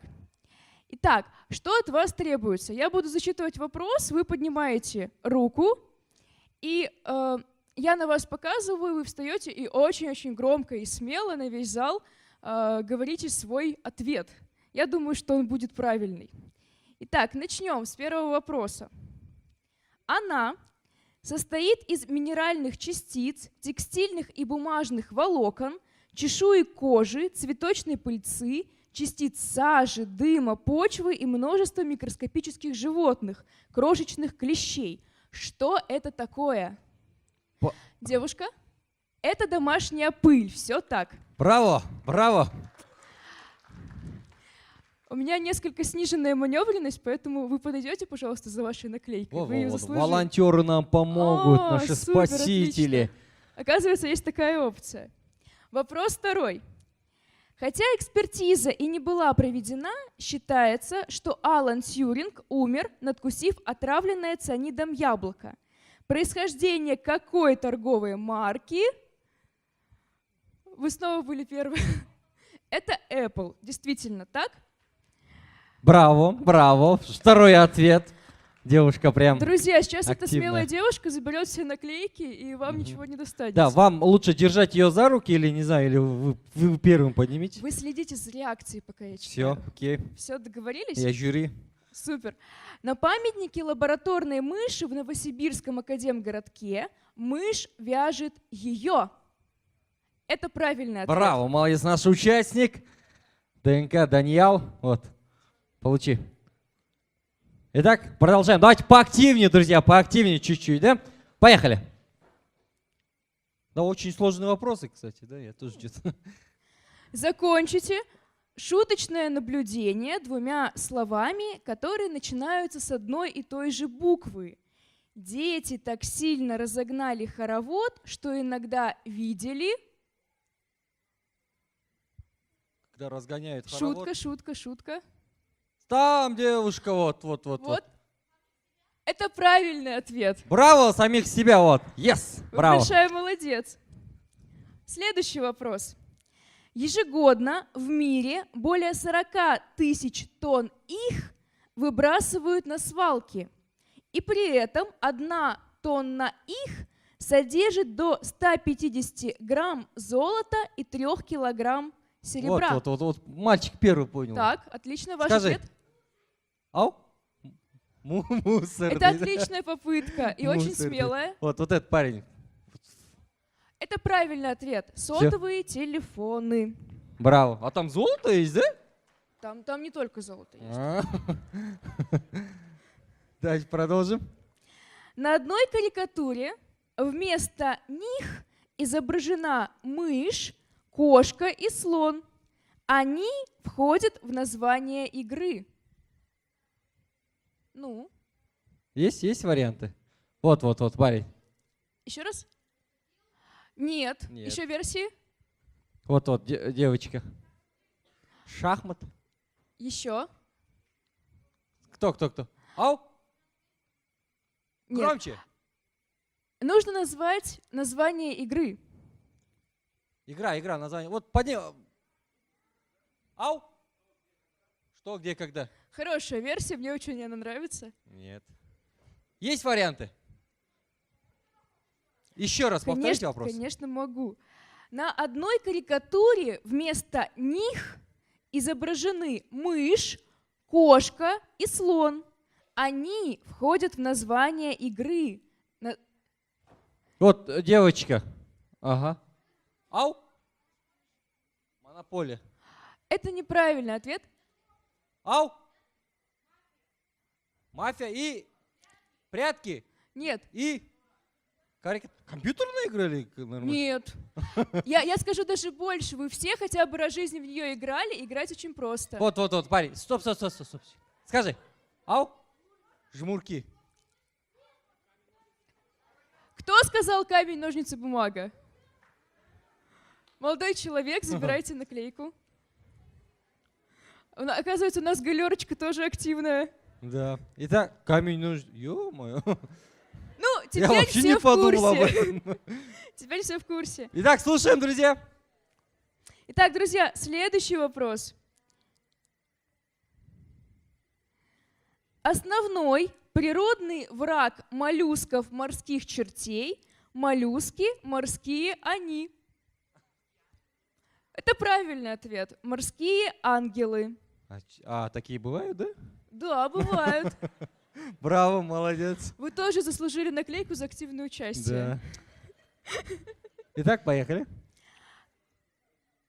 Итак, что от вас требуется? Я буду зачитывать вопрос, вы поднимаете руку, и я на вас показываю, вы встаете и очень-очень громко и смело на весь зал говорите свой ответ. Я думаю, что он будет правильный. Итак, начнем с первого вопроса. Она состоит из минеральных частиц, текстильных и бумажных волокон, чешуек кожи, цветочной пыльцы, частиц сажи, дыма, почвы и множества микроскопических животных, крошечных клещей. Что это такое? Девушка? Это домашняя пыль, все так. Браво, браво. У меня несколько сниженная маневренность, поэтому вы подойдете, пожалуйста, за вашей наклейкой. Вы ее заслужили. Волонтеры нам помогут, наши супер, спасители. отлично. Оказывается, есть такая опция. Вопрос второй. Хотя экспертиза и не была проведена, считается, что Алан Тьюринг умер, надкусив отравленное цианидом яблоко. Происхождение какой торговой марки? Вы снова были первые. Это Apple. Действительно так? Браво, браво. Второй ответ. Девушка прям Друзья, сейчас эта активная. смелая девушка заберет все наклейки, и вам ничего не достанется. Да, вам лучше держать ее за руки или, не знаю, или вы первым поднимите. Вы следите за реакцией, пока я читаю. Все, окей. Все, договорились? Я жюри. Супер. На памятнике лабораторной мыши в Новосибирском академгородке мышь вяжет ее. Это правильный ответ. Браво, молодец наш участник. ДНК Даниэл. Вот, получи. Итак, продолжаем. Давайте поактивнее, друзья, поактивнее чуть-чуть, да? Поехали. Да, очень сложные вопросы, кстати, да, я тоже что-то. Закончите шуточное наблюдение двумя словами, которые начинаются с одной и той же буквы. Дети так сильно разогнали хоровод, что иногда видели... Когда разгоняют хоровод. Шутка. Там девушка, вот. Это правильный ответ. Браво, самих себя, вот. Yes, Вы браво. большая молодец. Следующий вопрос. Ежегодно в мире более 40 тысяч тонн их выбрасывают на свалки. И при этом 1 тонна их содержит до 150 грамм золота и 3 килограмм серебра. Вот, мальчик первый понял. Так, отлично, ваш Скажи. ответ. Ау? Мусорный. Это отличная попытка и очень Мусорный. смелая. Вот этот парень. Это правильный ответ. Сотовые телефоны. Браво. А там золото есть, да? Там не только золото есть. Давайте продолжим. На одной карикатуре вместо них изображена мышь, кошка и слон. Они входят в название игры. Ну? Есть варианты? Вот, парень. Еще раз? Нет. Нет. Еще версии? Вот, девочка. Шахмат. Еще? Кто? Ау? Нет. Громче. Нужно назвать название игры. Игра, название. Вот подними. Ау? Что, где, когда? Хорошая версия, мне очень она нравится. Нет. Есть варианты? Еще раз повторите вопрос. Конечно, могу. На одной карикатуре вместо них изображены мышь, кошка и слон. Они входят в название игры. Вот девочка. Ага. Ау. Монополия. Это неправильный ответ. Ау. Мафия и прятки. Нет. И компьютерные игры или нормально? Нет. Я скажу даже больше. Вы все хотя бы раз в жизни в нее играли. Играть очень просто. Вот, парень. Стоп. Скажи. Ау. Жмурки. Кто сказал камень, ножницы, бумага? Молодой человек, забирайте наклейку. Оказывается, у нас галерочка тоже активная. Да. Итак, камень, ножницы. Ё-моё. Ну, Я теперь вообще все не в подумал об курсе. этом. Теперь все в курсе. Итак, слушаем, друзья. Итак, друзья, следующий вопрос. Основной природный враг моллюсков морских чертей – моллюски морские они. Это правильный ответ. Морские ангелы. Такие бывают, да? Да, бывают. Браво, молодец. Вы тоже заслужили наклейку за активное участие. Да. Итак, поехали.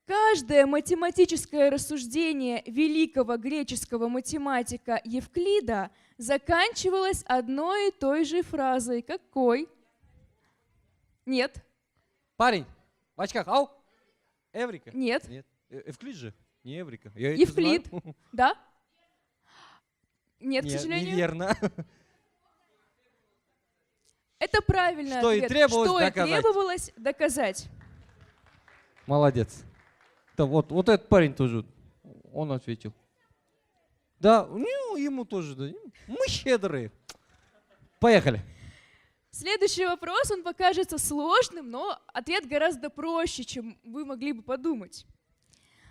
Каждое математическое рассуждение великого греческого математика Евклида заканчивалось одной и той же фразой. Какой? Нет. Парень, в очках, ау. Эврика? Нет. Евклид же, не Эврика. Я это Евклид, знаю. да? Нет, к сожалению. Неверно. Это правильный Что и ответ. требовалось Что и доказать. требовалось доказать. Молодец. Да, вот этот парень тоже, он ответил. Да, ну, ему тоже, да. Мы щедрые. Поехали. Следующий вопрос, он покажется сложным, но ответ гораздо проще, чем вы могли бы подумать.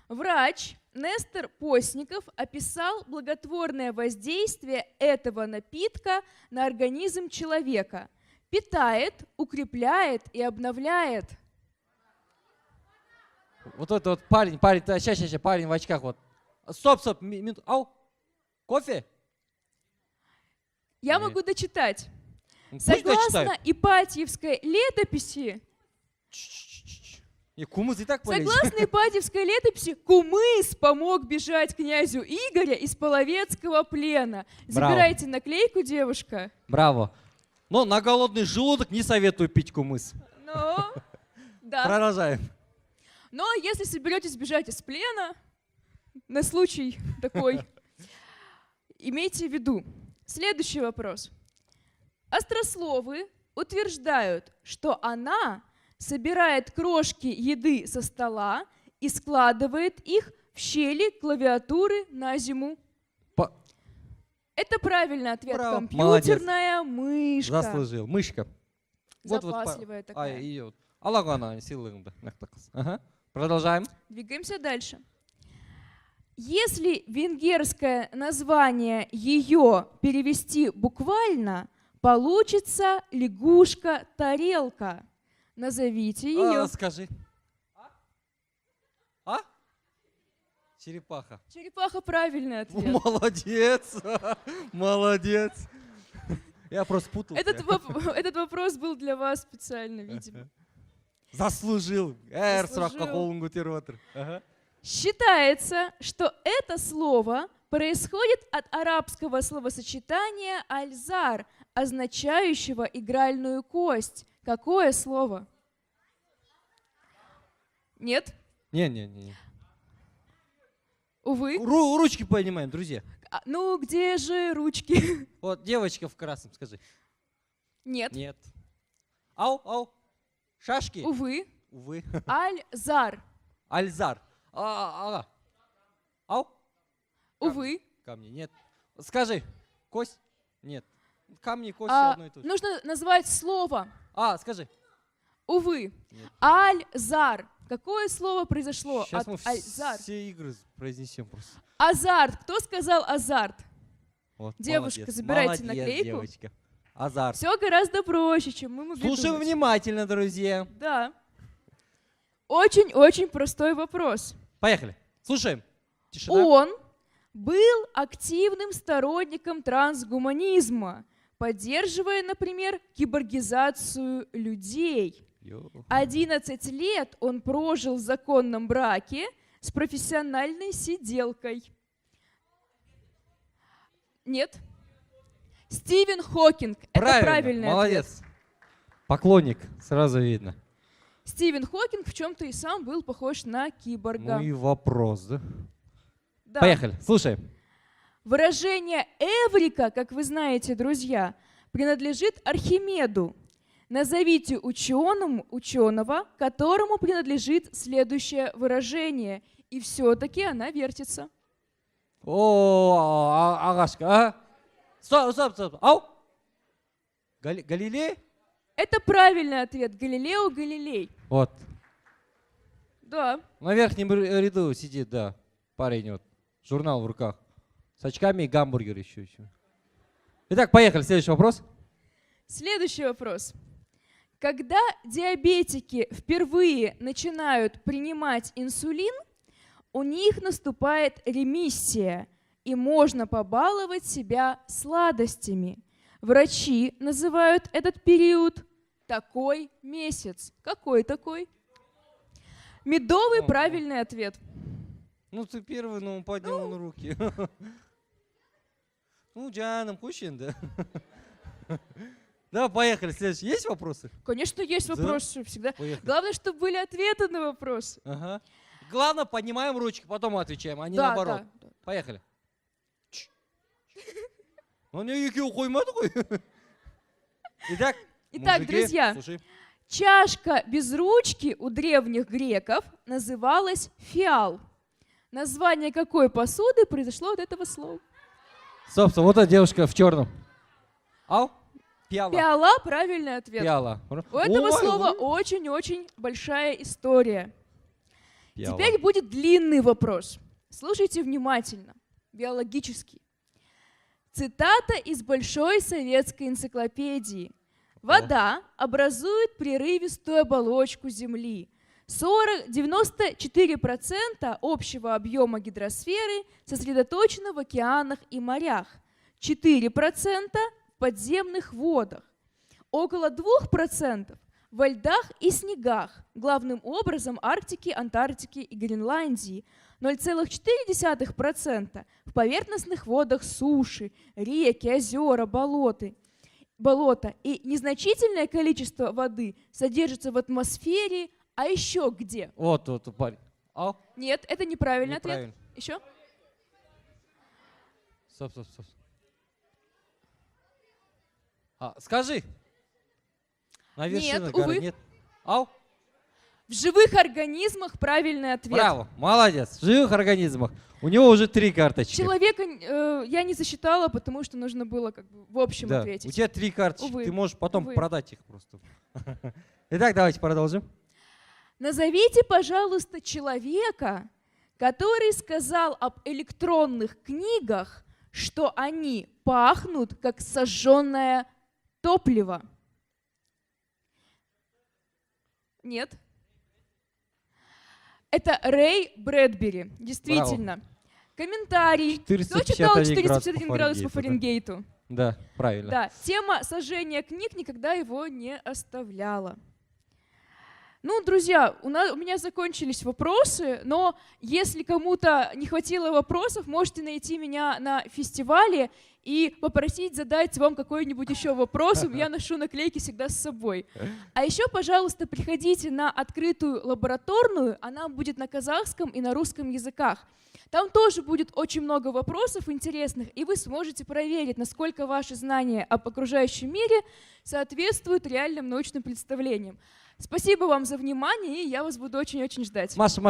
Врач Нестор Постников описал благотворное воздействие этого напитка на организм человека. Питает, укрепляет и обновляет. Вот этот вот парень, сейчас, парень в очках, вот. Стоп, минуту. Ау, кофе? Я Нет. могу дочитать. Пусть Согласно дочитает. Ипатьевской летописи, И Кумыс и так полезет. согласно Ипатьевской летописи, Кумыс помог бежать князю Игоря из половецкого плена. Браво. Забирайте наклейку, девушка. Браво. Но на голодный желудок не советую пить кумыс. Ну, да. Продолжаем. Но если соберетесь бежать из плена, на случай такой, имейте в виду. Следующий вопрос. Острословы утверждают, что она собирает крошки еды со стола и складывает их в щели клавиатуры на зиму. Это правильный ответ. Браво. Компьютерная мышка. Заслужил. Мышка. Запасливая такая. Вот. Аллахана силыңды. Ага. Продолжаем. Двигаемся дальше. Если венгерское название ее перевести буквально, получится лягушка-тарелка. Назовите ее. Скажи. Черепаха. Черепаха — правильный ответ. Молодец. Молодец. Я просто путал. Этот вопрос был для вас специально, видимо. Заслужил. Заслужил. Қолын көтеріп отыр. Ага. Считается, что это слово происходит от арабского словосочетания «альзар», означающего игральную кость. Какое слово? Нет? Не. Увы. Ручки поднимаем, друзья. Ну, где же ручки? Вот девочка в красном, скажи. Нет. Нет. Ау. Шашки. Увы. Аль-зар. Альзар. Ау. Увы. Камни. Нет. Скажи. Кость. Нет. Камни, кости одно и то же. Нужно назвать слово. Скажи. Увы. Нет. Аль-зар. Какое слово произошло Сейчас мы от аль-зар? все игры произнесем просто. Азарт. Кто сказал азарт? Вот, Девушка, молодец. забирайте Молодец, наклейку. девочка. Азарт. Все гораздо проще, чем мы могли Слушаем думать. внимательно, друзья. Да. Очень-очень простой вопрос. Поехали. Слушаем. Тишина. Он был активным сторонником трансгуманизма, поддерживая, например, киборгизацию людей. 11 лет он прожил в законном браке с профессиональной сиделкой. Нет. Стивен Хокинг. Это правильный молодец. ответ. Поклонник, сразу видно. Стивен Хокинг в чем-то и сам был похож на киборга. Ну и вопрос, да? Да. Поехали, слушаем. Выражение «эврика», как вы знаете, друзья, принадлежит Архимеду. Назовите ученого, которому принадлежит следующее выражение. И все-таки она вертится. О, Агашка, а? Стоп. Ау! Галилей? Это правильный ответ. Галилео Галилей. Вот. Да. На верхнем ряду сидит, да, парень вот. Журнал в руках. С очками и гамбургер еще. Итак, поехали. Следующий вопрос. Следующий вопрос. Когда диабетики впервые начинают принимать инсулин, у них наступает ремиссия, и можно побаловать себя сладостями. Врачи называют этот период такой месяц. Какой такой? Медовый правильный ответ. Ну, ты первый, но он поднял на руки. Ну, Джаном Кущин, да? Да, поехали. Следующий. Есть вопросы? Конечно, есть Да? вопросы всегда. Поехали. Главное, чтобы были ответы на вопросы. Ага. Главное, поднимаем ручки, потом отвечаем, а не Да, наоборот. да. Поехали. Он екеуі қоймады ғой. Итак, мужики, друзья, слушай. чашка без ручки у древних греков называлась фиал. Название какой посуды произошло от этого слова? Собственно, вот эта девушка в черном. Ау? Пиала. Пиала – правильный ответ. Пиала. У этого Ой, слова ой. очень-очень большая история. Пиала. Теперь будет длинный вопрос. Слушайте внимательно. Биологический. Цитата из Большой советской энциклопедии. Вода образует прерывистую оболочку Земли. 94% общего объема гидросферы сосредоточено в океанах и морях, 4% в подземных водах, около 2% во льдах и снегах, главным образом Арктики, Антарктики и Гренландии, 0,4% в поверхностных водах суши, реки, озера, болота. И незначительное количество воды содержится в атмосфере, а еще где? Вот, парень. Ау? Нет, это неправильный Неправильно. ответ. Еще? Стоп. Скажи. На вершинах горы увы. нет. Ау? В живых организмах правильный ответ. Браво, молодец. В живых организмах. У него уже 3 карточки. Человека я не засчитала, потому что нужно было как бы в общем Да, ответить. у тебя 3 карточки. Увы, Ты можешь потом увы. продать их просто. Итак, давайте продолжим. Назовите, пожалуйста, человека, который сказал об электронных книгах, что они пахнут как сожженное топливо. Нет. Это Рэй Брэдбери. Действительно. Комментарий. Кто читал 451 градус по Фаренгейту? Да, правильно. Да, тема сожжения книг никогда его не оставляла. Ну, друзья, у меня закончились вопросы, но если кому-то не хватило вопросов, можете найти меня на фестивале и попросить задать вам какой-нибудь еще вопрос. Я ношу наклейки всегда с собой. А еще, пожалуйста, приходите на открытую лабораторную, она будет на казахском и на русском языках. Там тоже будет очень много вопросов интересных, и вы сможете проверить, насколько ваши знания об окружающем мире соответствуют реальным научным представлениям. Спасибо вам за внимание, и я вас буду очень-очень ждать. Маша.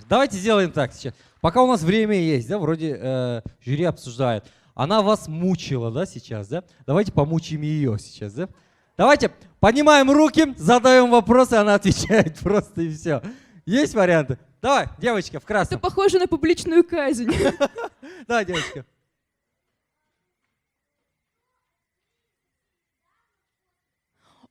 Давайте сделаем так сейчас. Пока у нас время есть, да, вроде жюри обсуждает. Она вас мучила, да, сейчас, да? Давайте помучим ее сейчас, да? Давайте поднимаем руки, задаем вопросы, она отвечает просто и все. Есть варианты? Давай, девочка в красном. Это похоже на публичную казнь. Да, девочка.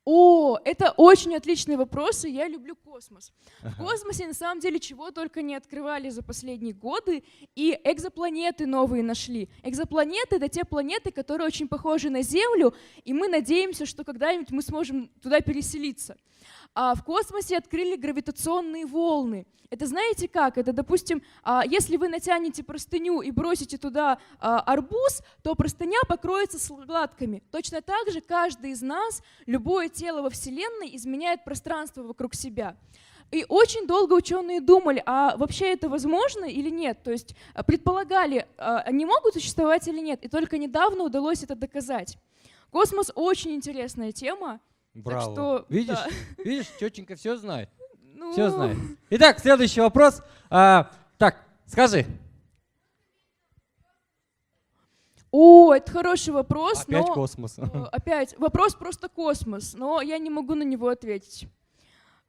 О, это очень отличный вопрос, и я люблю космос. В космосе на самом деле чего только не открывали за последние годы, и экзопланеты новые нашли. Экзопланеты — это те планеты, которые очень похожи на Землю, и мы надеемся, что когда-нибудь мы сможем туда переселиться. А в космосе открыли гравитационные волны. Это знаете как? Это, допустим, если вы натянете простыню и бросите туда арбуз, то простыня покроется складками. Точно так же каждый из нас, любое тело во Вселенной изменяет пространство вокруг себя. И очень долго ученые думали, а вообще это возможно или нет? То есть предполагали, они могут существовать или нет. И только недавно удалось это доказать. Космос очень интересная тема. Браво. Так что, видишь, да. видишь, тетенька все знает. Ну. Все знает. Итак, следующий вопрос. Так, скажи. О, это хороший вопрос. Опять но, космос. Опять. Вопрос просто космос, но я не могу на него ответить.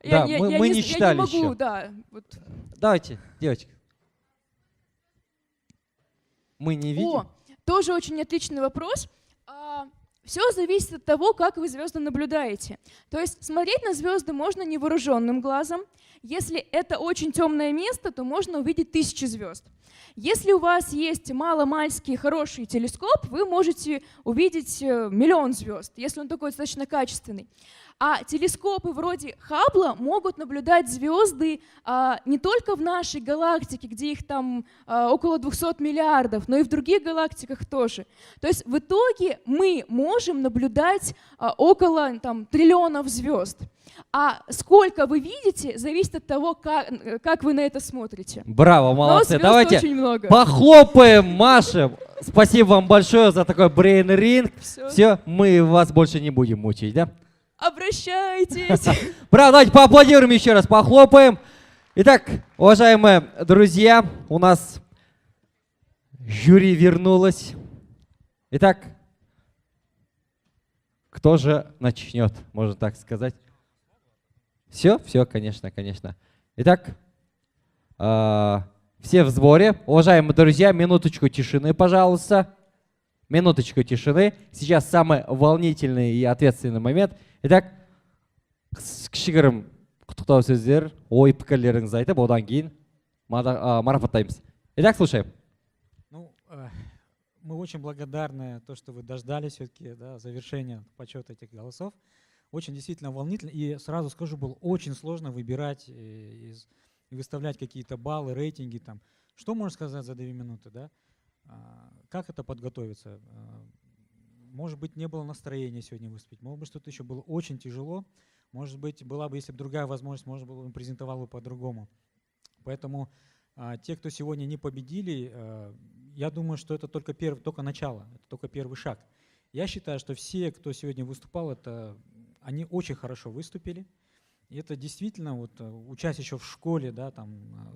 Да, мы не читали я не могу, еще. да. Вот. Давайте, девочки. Мы не видим. О, тоже очень отличный вопрос. Все зависит от того, как вы звезды наблюдаете. То есть смотреть на звезды можно невооруженным глазом. Если это очень темное место, то можно увидеть 1000 звезд. Если у вас есть маломальский хороший телескоп, вы можете увидеть 1 000 000 звезд, если он такой достаточно качественный. А телескопы вроде Хаббла могут наблюдать звезды не только в нашей галактике, где их там около 200 миллиардов, но и в других галактиках тоже. То есть в итоге мы можем наблюдать около триллионов звезд. А сколько вы видите, зависит от того, как вы на это смотрите. Браво, молодцы. Но звезд Давайте очень много. похлопаем Маше. Спасибо вам большое за такой брейн-ринг. Все, мы вас больше не будем мучить, да? Обращайтесь. Браво, давайте поаплодируем еще раз, похлопаем. Итак, уважаемые друзья, у нас жюри вернулось. Итак, кто же начнет, можно так сказать? Все, конечно, конечно. Итак, все в сборе. Уважаемые друзья, минуточку тишины, пожалуйста. Минуточку тишины. Сейчас самый волнительный и ответственный момент. Итак, кішігірім құттықтау сөздер, ой пікірлеріңізді айтып, одан кейін марафаттаймыз. Итак, слушаем. Ну, мы очень благодарны, то, что вы дождались все-таки завершения подсчета этих голосов. Очень действительно волнительно. И сразу скажу, было очень сложно выбирать и выставлять какие-то баллы, рейтинги. Там. Что можно сказать за 2 минуты? Да? Как это подготовиться? Может быть, не было настроения сегодня выступить. Может быть, что-то еще было очень тяжело. Может быть, была бы, если бы другая возможность, можно было бы презентовал бы по-другому. Поэтому те, кто сегодня не победили, я думаю, что это только начало, это только первый шаг. Я считаю, что все, кто сегодня выступал, они очень хорошо выступили. И это действительно, учась еще в школе, да,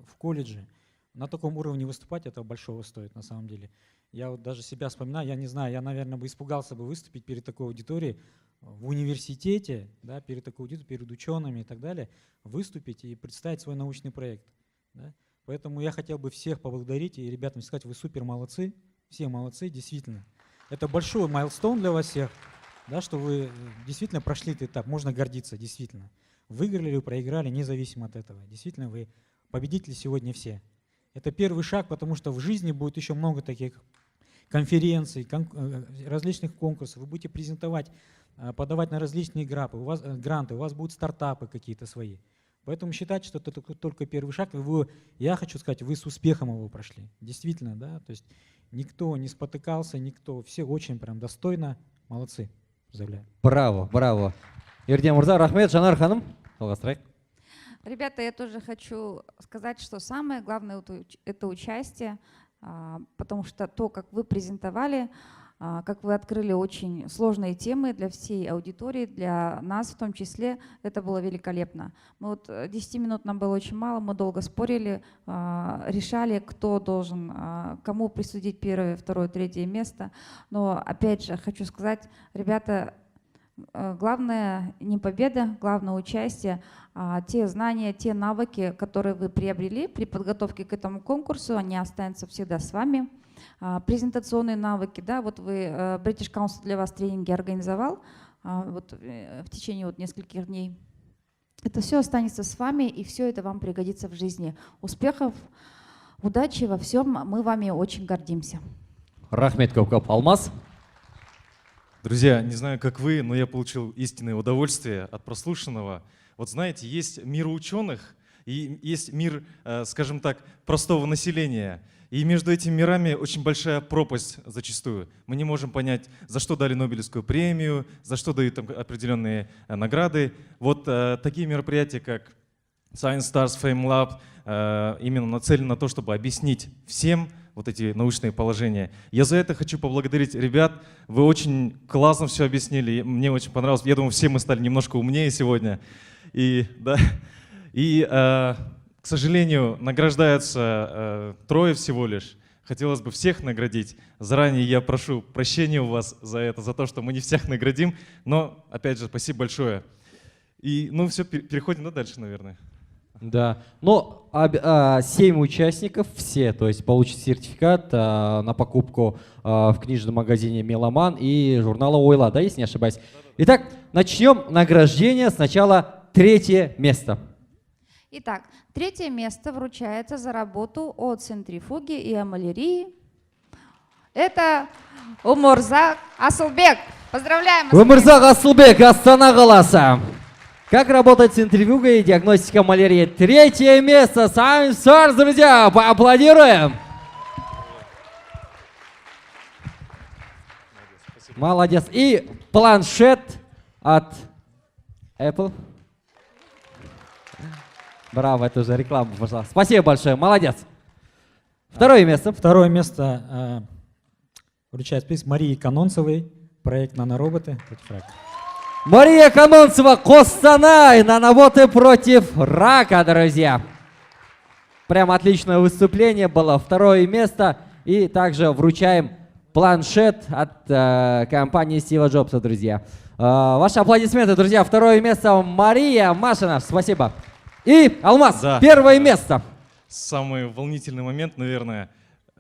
в колледже, на таком уровне выступать, это большого стоит на самом деле. Я даже себя вспоминаю, я не знаю, я, наверное, бы испугался бы выступить перед такой аудиторией в университете, да, перед такой аудиторией, перед учеными и так далее, выступить и представить свой научный проект. Да. Поэтому я хотел бы всех поблагодарить и ребятам сказать, вы супер молодцы, все молодцы, действительно. Это большой майлстоун для вас всех, да, что вы действительно прошли этот этап, можно гордиться, действительно. Выиграли или проиграли, независимо от этого. Действительно, вы победители сегодня все. Это первый шаг, потому что в жизни будет еще много таких конференций, различных конкурсов. Вы будете презентовать, подавать на различные гранты, у вас будут стартапы какие-то свои. Поэтому считайте, что это только первый шаг. Я хочу сказать, вы с успехом его прошли. Действительно, да, то есть никто не спотыкался, никто, все очень прям достойно, молодцы. Поздравляю. Браво, браво. Ерден Мурза, рахмет, Жанар ханым. Ребята, я тоже хочу сказать, что самое главное это участие, потому что то, как вы презентовали, как вы открыли очень сложные темы для всей аудитории, для нас в том числе, это было великолепно. Мы 10 минут нам было очень мало, мы долго спорили, решали, кто должен, кому присудить 1-е, 2-е, 3-е место. Но опять же хочу сказать, ребята, главное не победа, главное участие. Те знания, те навыки, которые вы приобрели при подготовке к этому конкурсу, они останутся всегда с вами. Презентационные навыки, да, вы British Council для вас тренинги организовал, в течение вот нескольких дней. Это все останется с вами, и все это вам пригодится в жизни. Успехов, удачи во всем. Мы вами очень гордимся. Рахмет көп, Алмаз. Друзья, не знаю, как вы, но я получил истинное удовольствие от прослушанного. Вот знаете, есть мир ученых и есть мир, скажем так, простого населения. И между этими мирами очень большая пропасть зачастую. Мы не можем понять, за что дали Нобелевскую премию, за что дают там определенные награды. Вот такие мероприятия, как Science Stars Fame Lab, именно нацелены на то, чтобы объяснить всем вот эти научные положения. Я за это хочу поблагодарить ребят. Вы очень классно все объяснили. Мне очень понравилось. Я думаю, все мы стали немножко умнее сегодня. И, да, к сожалению, награждаются трое всего лишь. Хотелось бы всех наградить. Заранее я прошу прощения у вас за это, за то, что мы не всех наградим. Но, опять же, спасибо большое. И, ну, все, переходим дальше, наверное. Да, но 7 участников все, то есть получат сертификат на покупку в книжном магазине «Меломан» и журнала «Ойла», да, если не ошибаюсь. Итак, начнем награждение. Сначала 3-е место. Итак, 3-е место вручается за работу о центрифуге и о малярии. Это Умурзак Асылбек. Поздравляем! Умурзак Асылбек, Астана қаласы. Как работает центрифуга и диагностика малярии? 3-е место. Science Stars, друзья, поаплодируем. Молодец. И планшет от Apple. Браво, это уже реклама пошла. Спасибо большое, молодец. 2-е место. 2-е место вручает приз Марии Канонцевой, проект «Нанороботы против рака». Мария Канонцева, Костанай, наноботы против рака, друзья. Прям отличное выступление было. 2-е место. И также вручаем планшет от компании Стива Джобса, друзья. Ваши аплодисменты, друзья. 2-е место Мария Машина, спасибо. И Алмаз, да. 1-е место. Самый волнительный момент, наверное.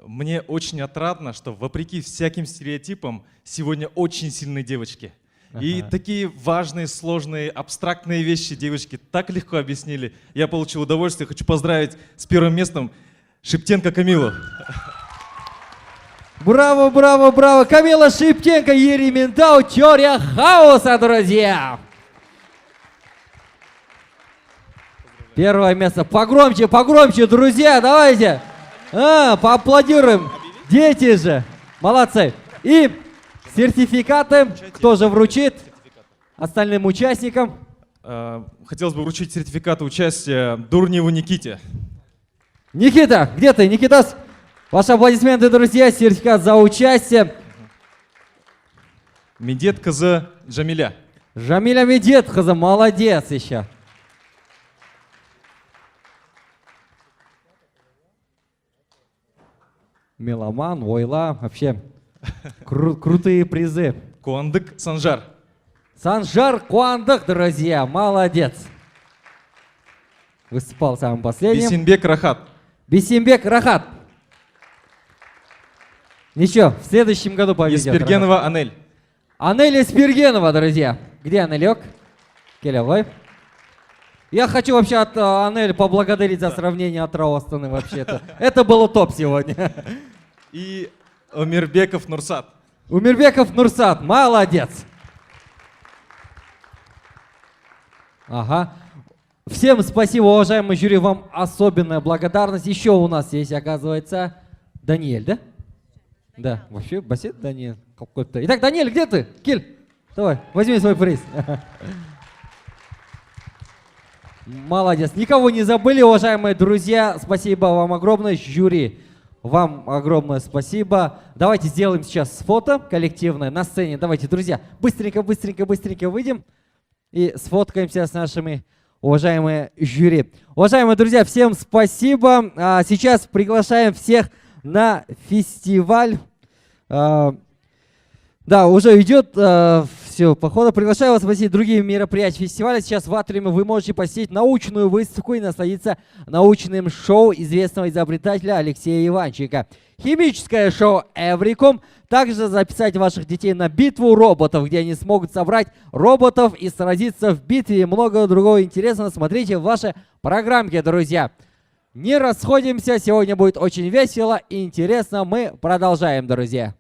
Мне очень отрадно, что вопреки всяким стереотипам сегодня очень сильные девочки. И такие важные, сложные, абстрактные вещи девочки так легко объяснили. Я получил удовольствие. Хочу поздравить с 1-м местом Шиптенко Камилу. Браво, браво, браво. Камила Шиптенко, Ерементау, теория хаоса, друзья. 1-е место. Погромче, погромче, друзья, давайте. Поаплодируем. Дети же. Молодцы. И сертификаты. Кто же вручит остальным участникам? Хотелось бы вручить сертификаты участия Дурневу Никите. Никита, где ты? Никитас, ваши аплодисменты, друзья. Сертификат за участие. Медет кызы Джамиля. Джамиля Медет кызы, молодец еще. Меломан, Ойла, вообще крутые призы. Куандык Санжар. Санжар Куандык, друзья, молодец. Выступал самым последним. Бисимбек Рахат. Бисимбек Рахат. Ничего, в следующем году повезет. Еспергенова Анель. Анель Еспергенова, друзья. Где Анелек? Келевой. Я хочу вообще от Анель поблагодарить за сравнение от Астаны вообще-то. Это было топ сегодня. И Умирбеков Нурсат. Умирбеков Нурсат, молодец. Ага. Всем спасибо, уважаемый жюри, вам особенная благодарность. Еще у нас есть, оказывается, Даниэль, да? Да, вообще бассейн Даниэль какой-то. Итак, Даниэль, где ты? Киль, давай, возьми свой приз. Молодец. Никого не забыли, уважаемые друзья. Спасибо вам огромное, жюри. Вам огромное спасибо. Давайте сделаем сейчас фото коллективное на сцене. Давайте, друзья, быстренько выйдем и сфоткаемся с нашими уважаемыми жюри. Уважаемые друзья, всем спасибо. Сейчас приглашаем всех на фестиваль. Да, уже идет все всего похода. Приглашаю вас посетить другие мероприятия фестиваля. Сейчас в Атриуме вы можете посетить научную выставку и насладиться научным шоу известного изобретателя Алексея Иванченко. Химическое шоу «Эврикум». Также записать ваших детей на битву роботов, где они смогут собрать роботов и сразиться в битве. И много другого интересного смотрите в вашей программке, друзья. Не расходимся. Сегодня будет очень весело и интересно. Мы продолжаем, друзья.